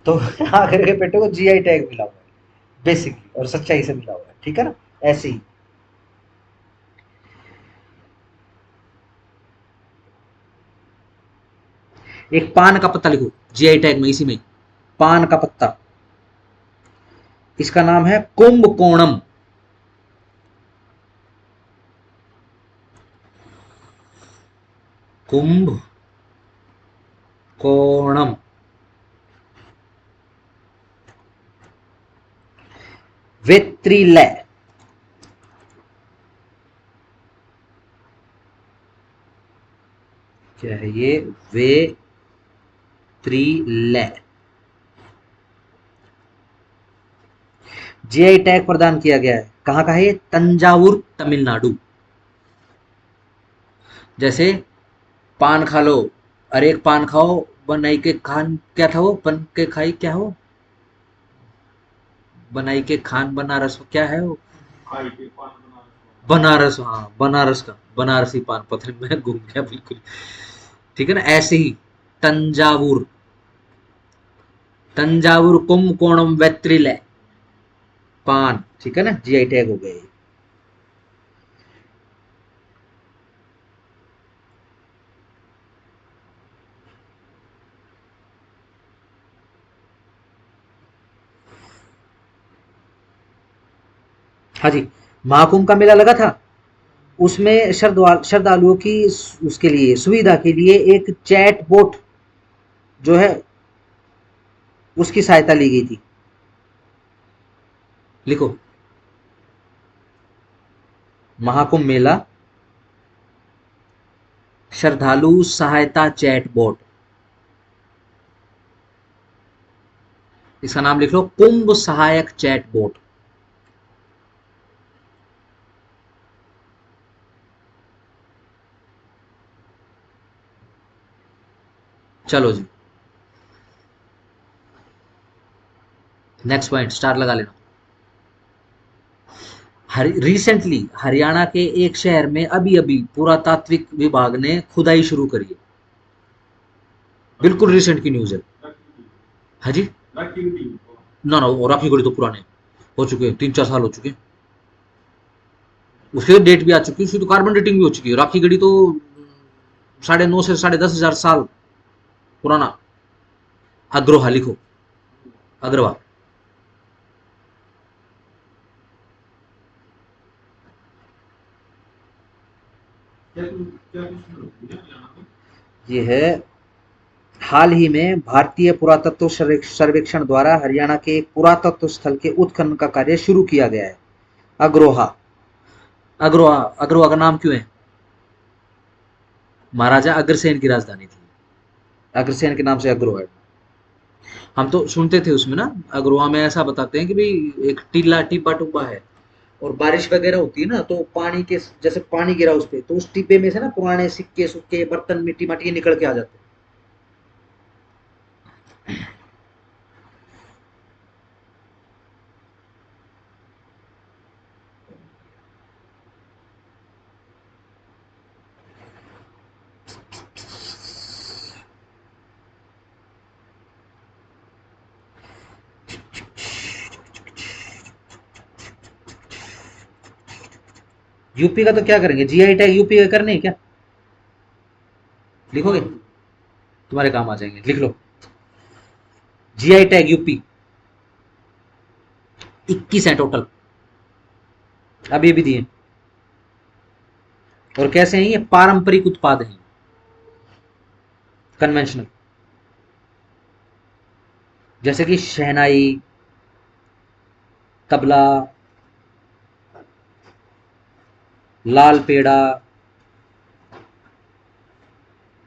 तो आगरे के पेठे को जीआई टैग मिला हुआ है बेसिकली, और सच्चाई से मिला हुआ है, ठीक है ना? ऐसे ही एक पान का पत्ता लिखो जीआई टैग में, इसी में पान का पत्ता, इसका नाम है कुंभकोणम। कुंभ कोणम। वेत्रिलय। क्या है ये? वेत्रिलय। जीआई टैग प्रदान किया गया है, कहाँ का है ये? तंजावुर, तमिलनाडु। जैसे पान खा लो, अरे एक पान खाओ, बनाई के खान, क्या था वो? बन के खाई, क्या हो? बनाई के खान बनारस, क्या है वो? खाई के पान बनारस वाला। बनारस, हाँ बनारस का, बनारसी पान, पता नहीं मैं घूम गया बिल्कुल। ठीक है ना, ऐसे ही तंजावुर, तंजावुर कुंभकोणम वेत्रिलय पान, ठीक है ना, जीआई टैग हो गए। हाँ जी, महाकुंभ का मेला लगा था, उसमें श्रद्धालुओं की उसके लिए, सुविधा के लिए एक चैट बोट जो है, उसकी सहायता ली गई थी। लिखो, महाकुंभ मेला श्रद्धालु सहायता चैट बोट, इसका नाम लिख लो, कुंभ सहायक चैट बोट। चलो जी, नेक्स्ट पॉइंट स्टार लगा लेना। रिसेंटली हरियाणा के एक शहर में अभी अभी पुरातात्विक विभाग ने खुदाई शुरू करी है। बिल्कुल रिसेंट की न्यूज है। हाँ जी, ना ना, वो राखी गढ़ी तो पुराने हो चुके हैं, 3-4 साल हो चुके हैं, उसके डेट भी आ चुकी है, उसकी तो कार्बन डेटिंग भी हो चुकी है। राखी गढ़ी तो 9.5 से 10,500 साल पुराना। अग्रोहा लिखो, अग्रवा। ये है, हाल ही में भारतीय पुरातत्व सर्वेक्षण द्वारा हरियाणा के एक पुरातत्व स्थल के उत्खनन का कार्य शुरू किया गया है। अग्रोहा, अग्रोहा, अग्रोहा का नाम क्यों है? महाराजा अग्रसेन की राजधानी थी, अग्रसेन के नाम से अग्रोहा है। हम तो सुनते थे उसमें ना, अग्रोहा में ऐसा बताते हैं कि भाई एक टीला टिब्बा टुब्बा है, और बारिश वगैरह होती है ना, तो पानी के जैसे पानी गिरा उस पे, तो उस टिब्बे में से ना पुराने सिक्के सुक्के बर्तन मिट्टी माटी निकल के आ जाते हैं। यूपी का तो क्या करेंगे, जीआई टैग यूपी का करने हैं क्या? लिखोगे, तुम्हारे काम आ जाएंगे, लिख लो। जीआई टैग यूपी 21 है टोटल, अभी भी दिए। और कैसे हैं ये? पारंपरिक उत्पाद हैं, कन्वेंशनल, जैसे कि शहनाई, तबला, लाल पेड़ा,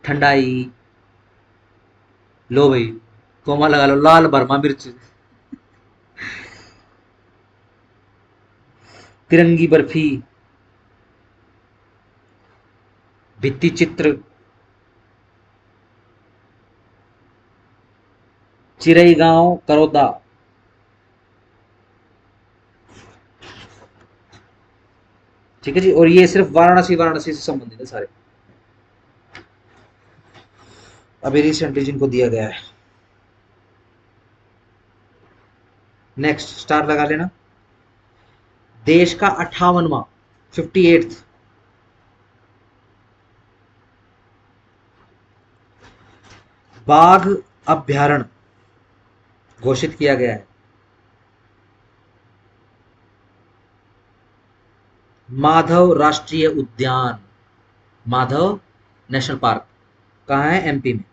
ठंडाई। लो भाई, कोमा लगा लो, लाल बर्मा मिर्च, तिरंगी बर्फी, भित्ति चित्र, चिरई गांव करोदा। ठीक है जी, और ये सिर्फ वाराणसी वाराणसी से संबंधित है सारे, अभी रिसेंटली जिनको दिया गया है। नेक्स्ट स्टार लगा लेना। देश का 58वां 58th बाघ अभ्यारण्य घोषित किया गया है। माधव राष्ट्रीय उद्यान, माधव नेशनल पार्क कहाँ है? एमपी में।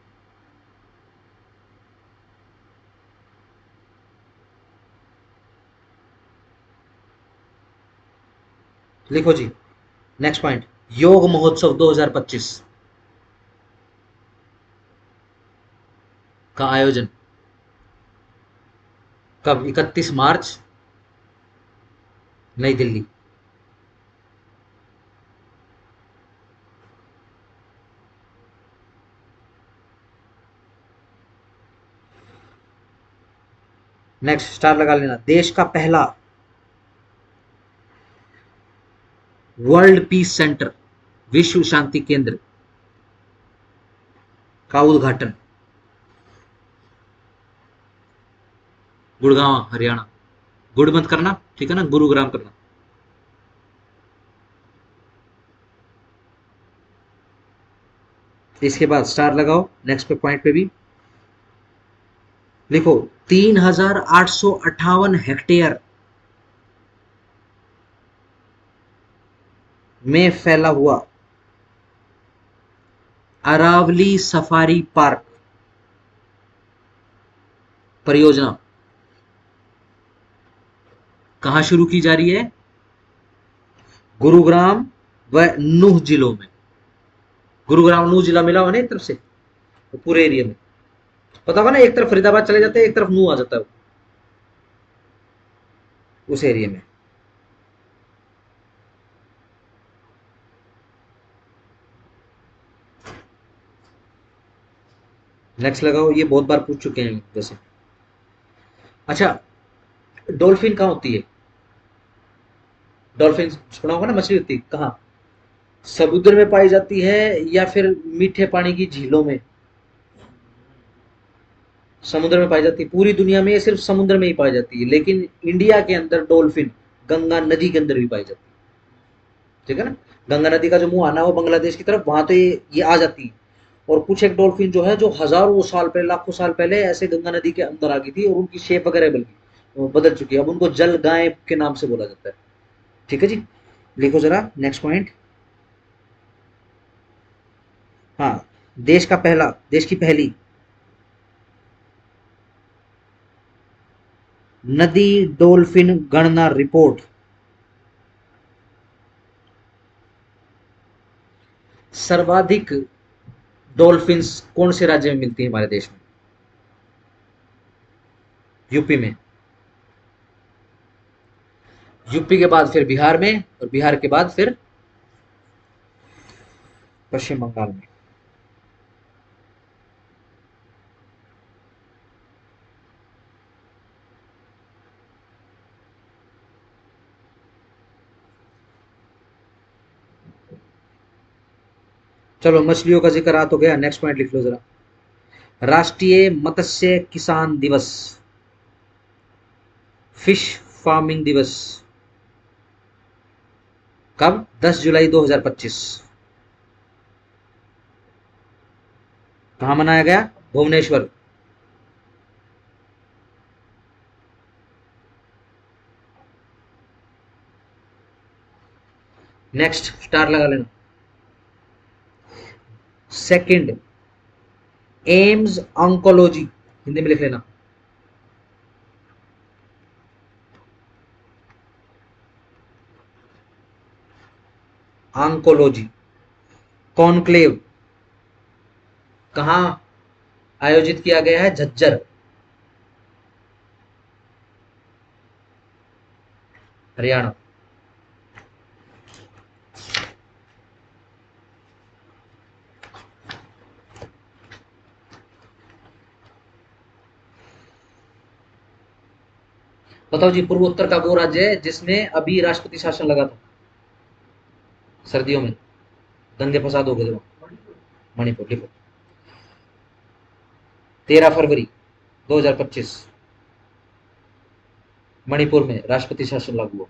लिखो जी। नेक्स्ट पॉइंट, योग महोत्सव 2025 का आयोजन कब? 31 मार्च, नई दिल्ली। नेक्स्ट स्टार लगा लेना। देश का पहला वर्ल्ड पीस सेंटर, विश्व शांति केंद्र का उद्घाटन गुड़गांव हरियाणा। गुड़ मत करना, ठीक है ना, गुरुग्राम करना। इसके बाद स्टार लगाओ नेक्स्ट पे पॉइंट पे भी। लिखो 3858 हेक्टेयर में फैला हुआ अरावली सफारी पार्क परियोजना कहां शुरू की जा रही है? गुरुग्राम व नूह जिलों में। गुरुग्राम नूह जिला मिला हुआ ना एक तरफ से, तो पूरे एरिया में पता होगा ना, एक तरफ फरीदाबाद चले जाते हैं, एक तरफ नूह आ जाता है, उस एरिया में। नेक्स्ट लगाओ, ये बहुत बार पूछ चुके हैं वैसे। अच्छा, डॉल्फिन कहाँ होती है? डॉल्फिन सुना होगा ना, मछली होती है कहाँ? समुद्र में पाई जाती है या फिर मीठे पानी की झीलों में? समुद्र में पाई जाती है। पूरी दुनिया में ये सिर्फ समुद्र में ही पाई जाती है, लेकिन इंडिया के अंदर डॉल्फिन गंगा नदी के अंदर भी पाई जाती है। ठीक है ना, गंगा नदी का जो मुंह आना है वो बांग्लादेश की तरफ, वहां तो ये आ जाती है। और कुछ एक डॉल्फिन जो है, जो हजारों साल पहले, लाखों साल पहले ऐसे गंगा नदी के अंदर आ गई थी, और उनकी शेप वगैरह बल्कि बदल चुकी है, अब उनको जल गाय के नाम से बोला जाता है। ठीक है जी, लिखो जरा नेक्स्ट पॉइंट। हाँ, देश की पहली नदी डॉल्फिन गणना रिपोर्ट। सर्वाधिक डॉल्फिन्स कौन से राज्य में मिलती है हमारे देश में? यूपी में। यूपी के बाद फिर बिहार में, और बिहार के बाद फिर पश्चिम बंगाल में। चलो, मछलियों का जिक्र आ तो गया, नेक्स्ट पॉइंट लिख लो जरा। राष्ट्रीय मत्स्य किसान दिवस, फिश फार्मिंग दिवस कब? 10 जुलाई 2025। कहाँ मनाया गया? भुवनेश्वर। नेक्स्ट स्टार लगा लेना। सेकंड, एम्स ऑन्कोलॉजी, हिंदी में लिख लेना। ऑन्कोलॉजी। कॉन्क्लेव कहाँ आयोजित किया गया है? झज्जर, हरियाणा। बताओ जी, पूर्वोत्तर का वो राज्य है जिसमें अभी राष्ट्रपति शासन लगा था सर्दियों में, दंगे फसाद हो गए थे वहाँ। मणिपुर। लिखो 13 फरवरी 2025 मणिपुर में राष्ट्रपति शासन लागू हुआ।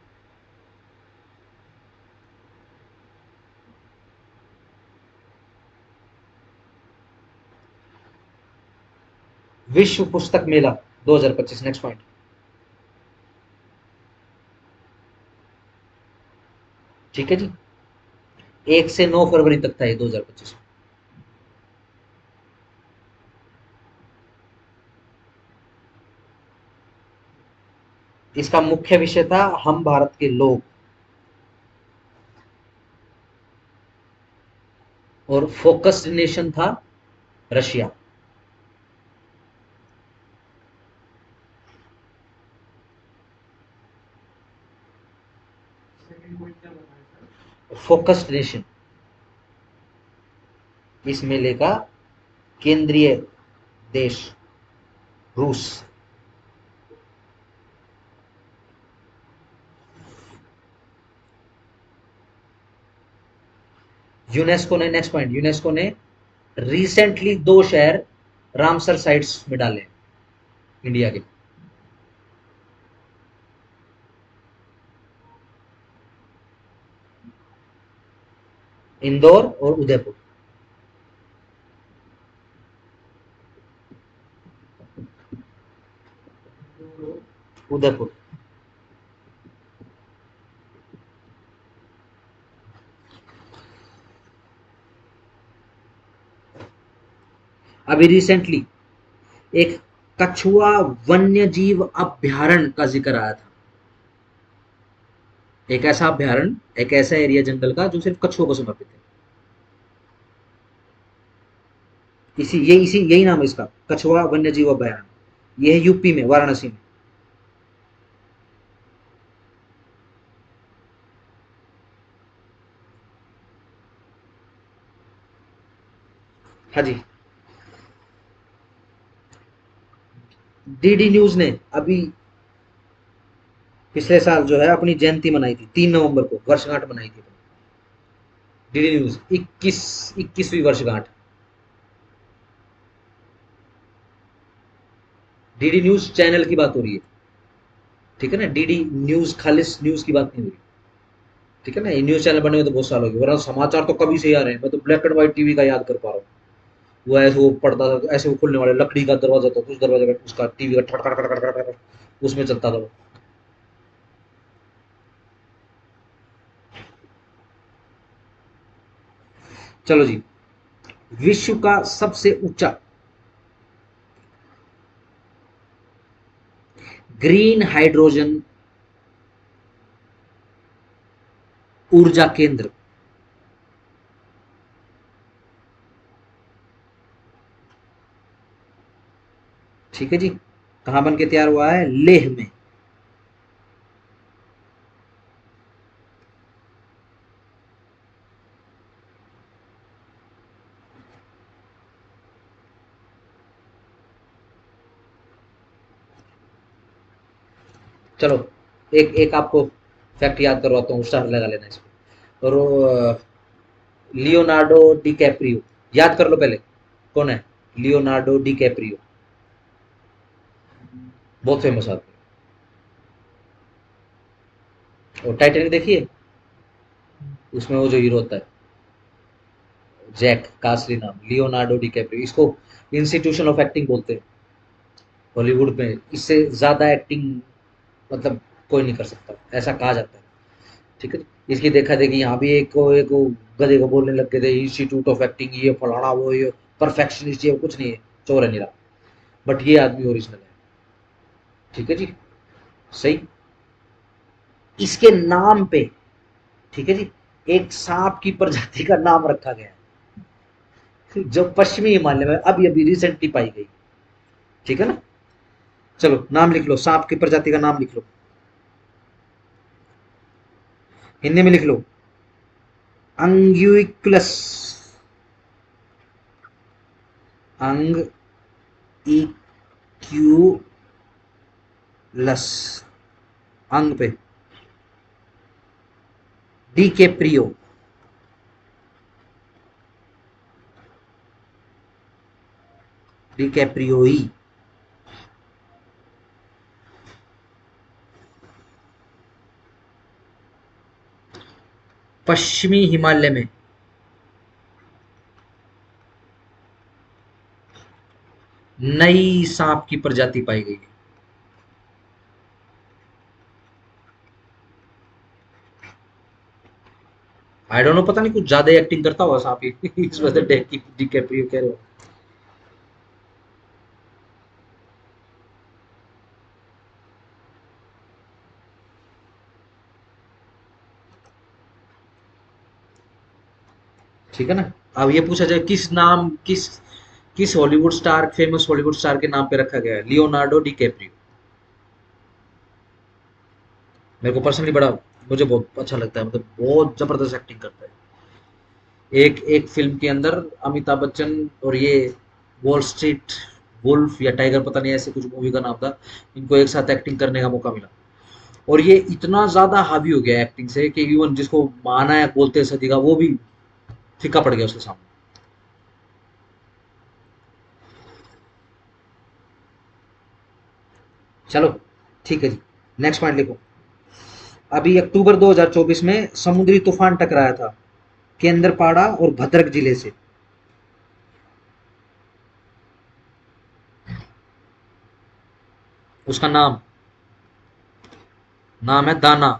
विश्व पुस्तक मेला 2025, नेक्स्ट पॉइंट। ठीक है जी, 1 से 9 फरवरी तक था ये 2025। इसका मुख्य विषय था हम भारत के लोग, और फोकस्ड नेशन था रशिया। फोकस्ड नेशन, इस मेले का केंद्रीय देश रूस। यूनेस्को ने, नेक्स्ट पॉइंट, यूनेस्को ने रिसेंटली 2 शहर रामसर साइट्स में डाले इंडिया के, इंदौर और उदयपुर। उदयपुर। अभी रिसेंटली एक कछुआ वन्य जीव अभ्यारण्य का जिक्र आया था। एक ऐसा अभ्यारण्य, एक ऐसा एरिया जंगल का जो सिर्फ कछुओं को समर्पित है। इसी यही नाम है इसका, कछुआ वन्य जीव अभ्यारण्य। यह है यूपी में, वाराणसी में। हाँ जी। डीडी न्यूज ने अभी पिछले साल जो है अपनी जयंती मनाई थी, 3 नवंबर को वर्षगांठ मनाई थी। डीडी न्यूज 21वीं वर्षगांठ। डीडी न्यूज चैनल की बात हो रही है, ठीक है ना? डीडी न्यूज खालिस न्यूज की बात नहीं हो रही, ठीक है ना? ये न्यूज चैनल बने हुए तो बहुत साल हो गए, वरना समाचार तो कभी से ही आ रहे हैं। मैं तो ब्लैक एंड व्हाइट टीवी का याद कर पा रहा हूँ। वो ऐसे वो पड़ता था, ऐसे वो खुलने वाले लकड़ी का दरवाजा था, उस दरवाजे का उसका टीवी का खट खट खट खट खट खट, उसमें चलता था वो। चलो जी, विश्व का सबसे ऊंचा ग्रीन हाइड्रोजन ऊर्जा केंद्र, ठीक है जी, कहां बन के तैयार हुआ है? लेह में। चलो एक एक आपको फैक्ट याद करवाता हूँ, स्टार लगा लेना इसको। और लियोनार्डो डी कैप्रियो, याद कर लो पहले कौन है। लियोनार्डो डी कैप्रियो, बहुत फेमस आदमी। और टाइटैनिक देखिए, उसमें वो जो हीरो होता है, जैक का असली नाम लियोनार्डो डिकैप्रियो। इसको इंस्टीट्यूशन ऑफ एक्टिंग बोलते हैं हॉलीवुड में। इससे ज्यादा एक्टिंग मतलब कोई नहीं कर सकता, ऐसा कहा जाता है। ठीक है, इसकी देखा देखी यहाँ भी एक वो गधे को बोलने लग गए थे इंस्टीट्यूट ऑफ एक्टिंग, ये फलाना वो ये परफेक्शनिस्ट, ये कुछ नहीं है, चोर है निरा। बट ये आदमी ओरिजिनल है। ठीक है जी, सही। इसके नाम पे, ठीक है जी, एक सांप की प्रजाति का नाम रखा गया है जो पश्चिमी हिमालय में अभी अभी रिसेंटली पाई गई। ठीक है ना, चलो नाम लिख लो, सांप की प्रजाति का नाम लिख लो, हिंदी में लिख लो, अंग्यूइकुलस। अंग अंग पे डिकैप्रियो। डिकैप्रियोई। पश्चिमी हिमालय में नई सांप की प्रजाति पाई गई है। आई डोंट नो, पता नहीं कुछ ज्यादा एक्टिंग करता हुआ सांप ही इस वजह से डिकैप्रियो कह रहे हो। ठीक है ना। अब ये पूछा जाए किस किस Hollywood star, famous Hollywood star के नाम पे रखा गया है, लियोनार्डो डिकैप्रियो। मेरे को पर्सनली बड़ा, मुझे बहुत अच्छा लगता है, मतलब बहुत जबरदस्त एक्टिंग करता है। एक एक फिल्म के अंदर अमिताभ बच्चन और ये वॉल स्ट्रीट वुल्फ या टाइगर, पता नहीं ऐसे कुछ मूवी का नाम था, इनको एक साथ एक्टिंग करने का मौका मिला। और ये इतना ज्यादा हावी हो गया एक्टिंग से कि इवन जिसको महानायक बोलते हैं सदी का, वो भी फीका पड़ गया उसके सामने। चलो ठीक है जी, नेक्स्ट पॉइंट लिखो। अभी अक्टूबर 2024 में समुद्री तूफान टकराया था केंद्रपाड़ा और भद्रक जिले से। उसका नाम नाम है दाना।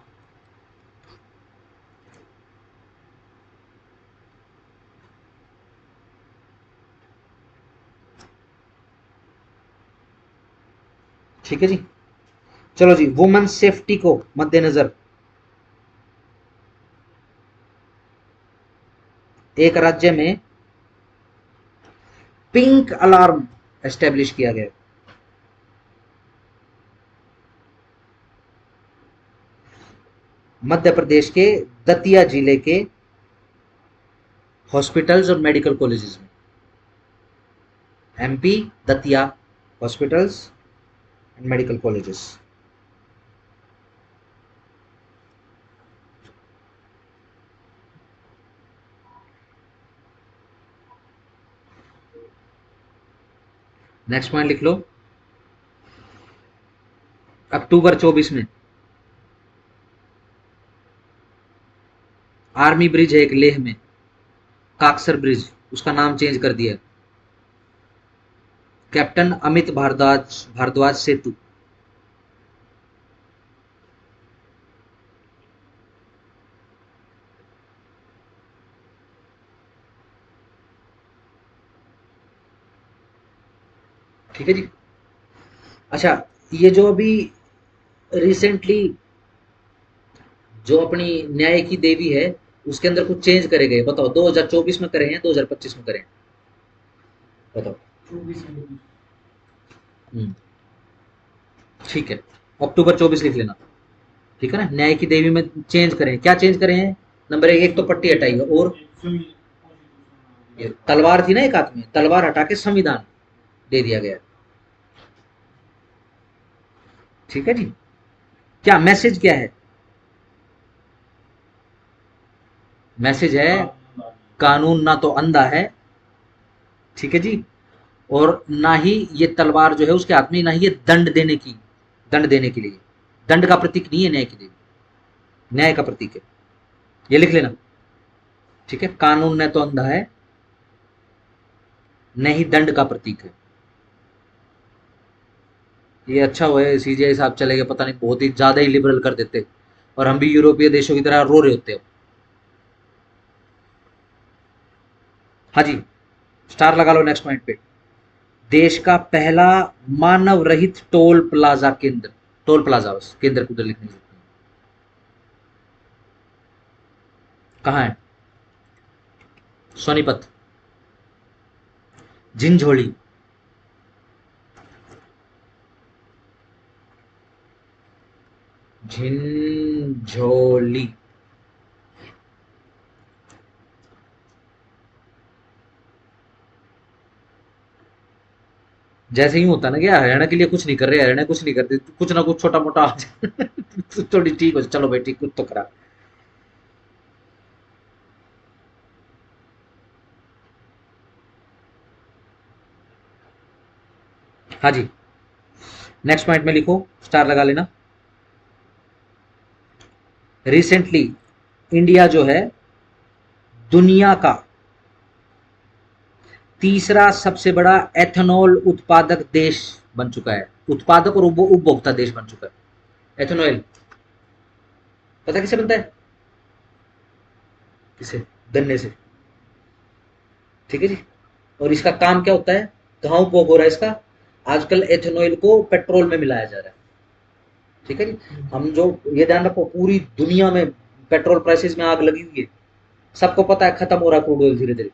ठीक है जी, चलो जी, वुमेन सेफ्टी को मद्देनजर एक राज्य में पिंक अलार्म एस्टेब्लिश किया गया। मध्य प्रदेश के दतिया जिले के हॉस्पिटल्स और मेडिकल कॉलेजेस में। MP Datia hospitals and medical colleges. Next point लिख लो। अक्टूबर 24 में आर्मी ब्रिज है एक लेह में, काकसर ब्रिज, उसका नाम चेंज कर दिया, कैप्टन अमित भारद्वाज भारद्वाज सेतु। ठीक है जी। अच्छा, ये जो अभी रिसेंटली जो अपनी न्याय की देवी है, उसके अंदर कुछ चेंज करे गए, बताओ 2024 में करे हैं 2025 में करे हैं, बताओ। 24 में। हम्म, ठीक है, अक्टूबर 24 लिख लेना। ठीक है ना, न्याय की देवी में चेंज करें, क्या चेंज करे हैं? नंबर एक तो पट्टी हटाई है, और ये तलवार थी ना एक हाथ में, तलवार हटा के संविधान दे दिया गया। ठीक है जी, क्या मैसेज क्या है? मैसेज है कानून ना तो अंधा है, ठीक है जी, और ना ही ये तलवार जो है उसके हाथ में, ना ही ये दंड देने के लिए, दंड का प्रतीक नहीं है न्याय की देवी, न्याय का प्रतीक है। ये लिख लेना। ठीक है, कानून न तो अंधा है, न ही दंड का प्रतीक है। ये अच्छा हुआ है सीजीआई साहब चले गए, पता नहीं बहुत ही ज्यादा ही लिबरल कर देते और हम भी यूरोपीय देशों की तरह रो रहे होते हो। हाँ जी, स्टार लगा लो नेक्स्ट पॉइंट पे। देश का पहला मानव रहित टोल प्लाजा केंद्र, टोल प्लाजा बस केंद्र को उधर लिखने से कहाँ है? सोनीपत, झिंझोली, झिंझोली। जैसे ही होता ना, क्या हरियाणा के लिए कुछ नहीं कर रहे, हरियाणा कुछ नहीं करते, कुछ ना कुछ छोटा मोटा आ जाए तो थोड़ी ठीक हो जाए, चलो भाई ठीक, कुछ तो करा। हाँ जी, नेक्स्ट पॉइंट में लिखो, स्टार लगा लेना। रिसेंटली इंडिया जो है दुनिया का तीसरा सबसे बड़ा एथेनॉल उत्पादक देश बन चुका है। उत्पादक और उपभोक्ता देश बन चुका है। एथेनॉल पता किसे बनता है? किसे? गन्ने से। ठीक है जी। और इसका काम क्या होता है? कहाँ उपभोग हो रहा है इसका? आजकल एथेनॉल को पेट्रोल में मिलाया जा रहा है। ठीक है जी। हम जो, ये ध्यान रखो, पूरी दुनिया में पेट्रोल प्राइसेस में आग लगी हुई है। सबको पता है खत्म हो रहा है क्रूड ऑयल धीरे धीरे।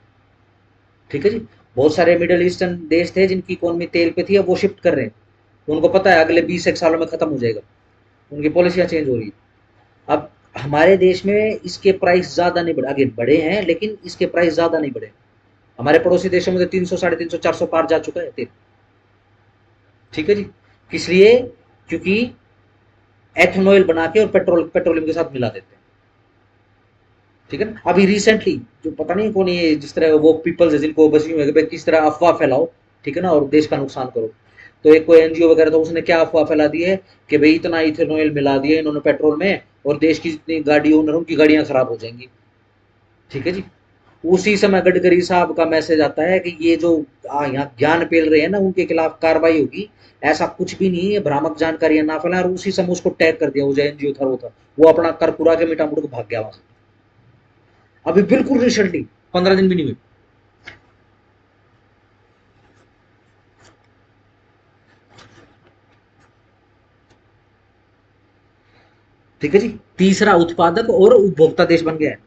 ठीक है जी। बहुत सारे मिडल ईस्टर्न देश थे जिनकी इकोनॉमी तेल पे थी, अब वो शिफ्ट कर रहे हैं। उनको पता है अगले 20 एक सालों में खत्म हो जाएगा। उनकी पॉलिसियां चेंज हो रही है। अब हमारे देश में इसके प्राइस ज्यादा नहीं बढ़े, आगे बढ़े हैं लेकिन इसके प्राइस ज्यादा नहीं बढ़े। हमारे पड़ोसी देशों में तो 300, 350, 400 पार जा चुका है तेल। ठीक है जी। किस लिए? क्योंकि एथेनॉल बना के और पेट्रोलियम के साथ मिला देते हैं। ठीक है ना। अभी रिसेंटली जो पता नहीं कौन, ये जिस तरह वो पीपल्स है जिनको बस यूं है कि भाई किस तरह अफवाह फैलाओ, ठीक है ना, और देश का नुकसान करो। तो एक कोई एनजीओ वगैरह, तो उसने क्या अफवाह फैला दी है कि भाई इतना इथेनॉल मिला दिया इन्होंने पेट्रोल में और देश की जितनी गाड़ी ओनर उनकी गाड़ियां खराब हो जाएंगी। ठीक है जी। उसी समय गडकरी साहब का मैसेज आता है कि ये जो यहाँ ज्ञान पेल रहे हैं ना, उनके खिलाफ कार्रवाई होगी। ऐसा कुछ भी नहीं है, भ्रामक जानकारियां ना फैलाएं। और उसी समय उसको टैग कर दिया, वो जो एनजीओ था वो था, वो अपना कर पुरा के मीठा मुड़ के भाग गया वहां से। अभी बिल्कुल रिसेंटली, 15 दिन भी नहीं हुए। ठीक है जी। तीसरा उत्पादक और उपभोक्ता देश बन गया है।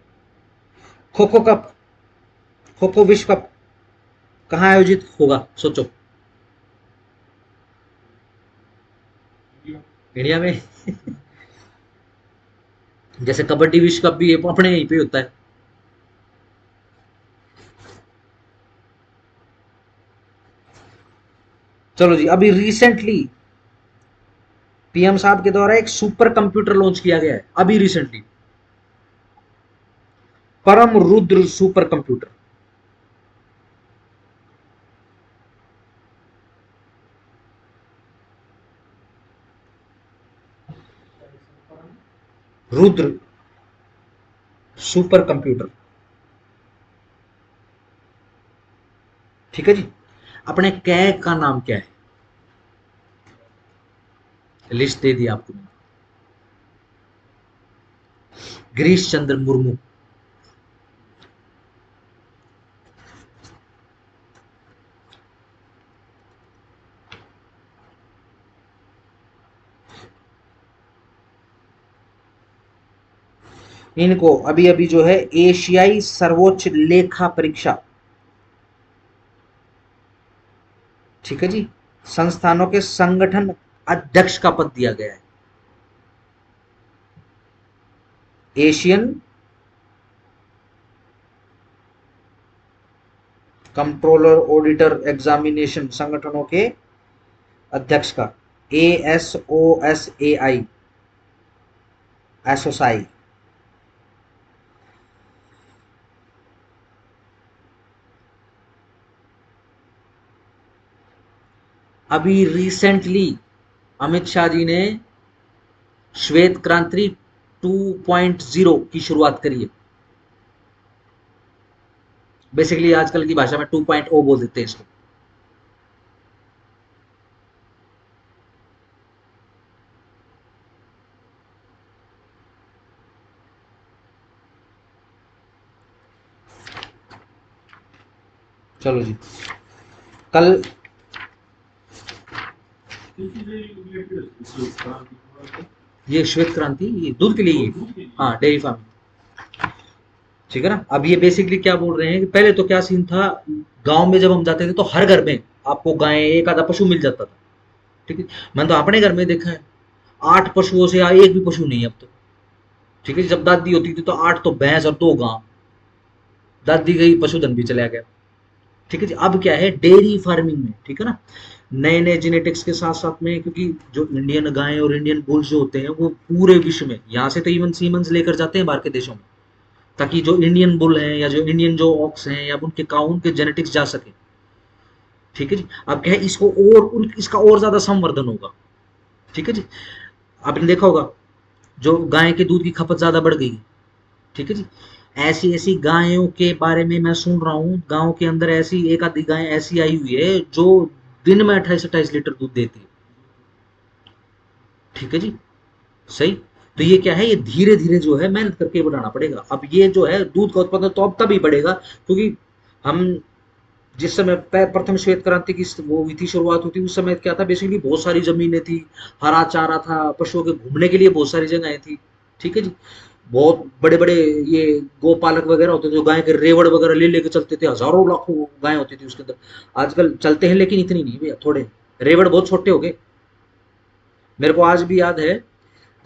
खो खो कप, खो खो विश्व कप कहाँ आयोजित होगा सोचो? इंडिया में जैसे कबड्डी विश्व कप भी अपने यहीं पे होता है। चलो जी, अभी रिसेंटली पीएम साहब के द्वारा एक सुपर कंप्यूटर लॉन्च किया गया है, अभी रिसेंटली। परम Rudra super computer. Rudra super computer. ठीक है जी। अपने कैग का नाम क्या है? लिस्ट दे दी आपको। गिरीश चंद्र मुर्मू। इनको अभी अभी जो है एशियाई सर्वोच्च लेखा परीक्षा, ठीक है जी, संस्थानों के संगठन अध्यक्ष का पद दिया गया है। एशियन कंट्रोलर ऑडिटर एग्जामिनेशन संगठनों के अध्यक्ष का, ASOSAI, एसोसाई। अभी रिसेंटली अमित शाह जी ने श्वेत क्रांति 2.0 की शुरुआत करी है। बेसिकली आजकल की भाषा में 2.0 बोल देते हैं इसको। चलो जी, कल किसी रिलेटेड क्रांति ये श्वेत क्रांति, ये दूध के लिए ही है। हाँ, डेयरी फार्मिंग, ठीक है ना। अब ये बेसिकली क्या बोल रहे हैं कि पहले तो क्या सीन था, गांव में जब हम जाते थे तो हर घर में आपको गाय, एक आधा पशु मिल जाता था, ठीक है। मैंने तो अपने घर में देखा है, 8 पशुओं से एक भी पशु नहीं है अब तो, ठीक है। जब दादी होती थी तो 8 तो भैंस और 2 गां, दादी गई पशुधन भी चला गया, ठीक है जी। अब क्या है, डेयरी फार्मिंग में, ठीक है ना, नए नए जेनेटिक्स के साथ साथ में, क्योंकि जो इंडियन गायें और इंडियन बुल्स जो होते हैं वो पूरे विश्व में, यहाँ से तो इवन सीमंस लेकर जाते हैं बाहर के देशों में, ताकि जो इंडियन बुल हैं या जो इंडियन जो ऑक्स हैं या उनके काउ, उनके जेनेटिक्स जा सके, ठीक है जी। अब क्या है, इसको और इसका और ज्यादा संवर्धन होगा, ठीक है जी। आपने देखा होगा जो गाय के दूध की खपत ज्यादा बढ़ गई, ठीक है जी। ऐसी ऐसी गायों के बारे में मैं सुन रहा हूँ, गांव के अंदर ऐसी एक आधी गाय ऐसी आई हुई है जो दिन में 28-28 लीटर दूध देती है, ठीक है जी। सही। तो ये क्या है, ये धीरे धीरे जो है मेहनत करके बढ़ाना पड़ेगा। अब ये जो है दूध का उत्पादन तो अब तभी बढ़ेगा, क्योंकि हम जिस समय प्रथम श्वेत क्रांति की वो हुई थी, शुरुआत हुई थी, उस समय क्या था, बेसिकली बहुत सारी जमीनें थी, हरा चारा था, पशुओं के घूमने के लिए बहुत सारी जगहें थी, ठीक है जी। बहुत बड़े बड़े ये गोपालक वगैरह होते थे जो गाय के रेवड़ वगैरह ले लेके चलते थे, हजारों लाखों गाय होती थी उसके अंदर। आजकल चलते हैं लेकिन इतनी नहीं भैया, थोड़े रेवड़ बहुत छोटे हो गए। मेरे को आज भी याद है,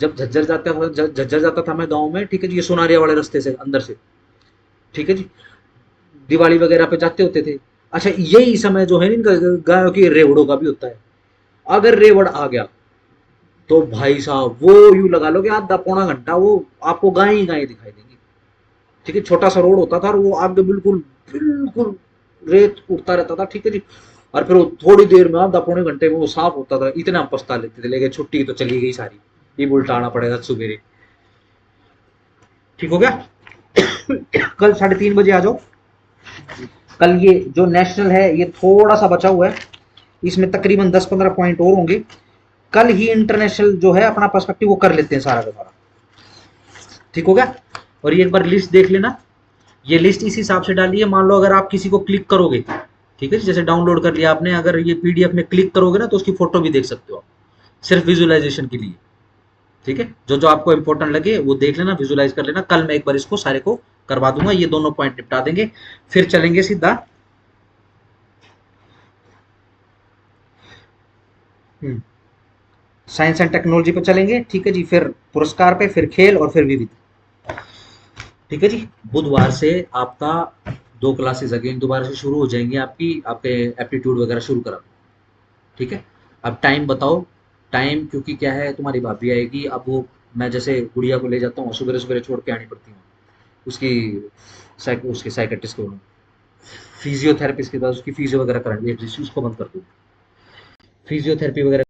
जब झज्जर जाता था मैं गाँव में, ठीक है जी, ये सोनारिया वाले रास्ते से अंदर से, ठीक है जी, दिवाली वगैरह पे जाते होते थे। अच्छा, यही समय जो है इनका गायों की रेवड़ों का भी होता है। अगर रेवड़ आ गया तो भाई साहब वो यूं लगा लो कि आधा पौना घंटा वो आपको गाय ही गाय दिखाई देंगी, ठीक है। छोटा सा रोड होता था और वो आगे बिल्कुल बिल्कुल रेत उठता रहता था, ठीक है जी। और फिर वो थोड़ी देर में, आधा पौने घंटे में वो साफ होता था, इतना हम पछता लेते थे, लेकिन छुट्टी तो चली गई सारी, ये उल्टा आना पड़ेगा सुबेरे। ठीक हो गया। कल 3:30 बजे आ जाओ। कल ये जो नेशनल है ये थोड़ा सा बचा हुआ है, इसमें तकरीबन 10-15 पॉइंट और होंगे। कल ही इंटरनेशनल जो है अपना पर्सपेक्टिव वो कर लेते हैं सारा का सारा, ठीक हो गया। और ये एक बार लिस्ट देख लेना, ये लिस्ट इस हिसाब से डाली है। मान लो अगर आप किसी को क्लिक करोगे, ठीक है, जैसे डाउनलोड कर लिया आपने, अगर ये पीडीएफ में क्लिक करोगे ना तो उसकी फोटो भी देख सकते हो आप, सिर्फ विजुअलाइजेशन के लिए, ठीक है। जो जो आपको इंपॉर्टेंट लगे वो देख लेना, विजुअलाइज कर लेना। कल मैं एक बार इसको सारे को करवा दूंगा, ये दोनों पॉइंट निपटा देंगे, फिर चलेंगे सीधा साइंस एंड टेक्नोलॉजी पे चलेंगे, ठीक है जी। फिर पुरस्कार पे, फिर खेल और फिर विविध, ठीक है जी। बुधवार से आपका 2 क्लासेस अगेन दोबारा से शुरू हो जाएंगी आपकी, आपके एप्टीट्यूड वगैरह शुरू करा, ठीक है। अब टाइम बताओ, टाइम क्योंकि क्या है, तुम्हारी भाभी आएगी, अब वो मैं जैसे गुड़िया को ले जाता हूँ सवेरे सवेरे छोड़ के आनी पड़ती हूँ, उसकी उसके साइकेट्रिस्ट को, फिजियोथेरेपिस्ट के पास उसकी फिजियो वगैरह करानी है, उसको बंद कर दो, फिजियोथेरेपी वगैरह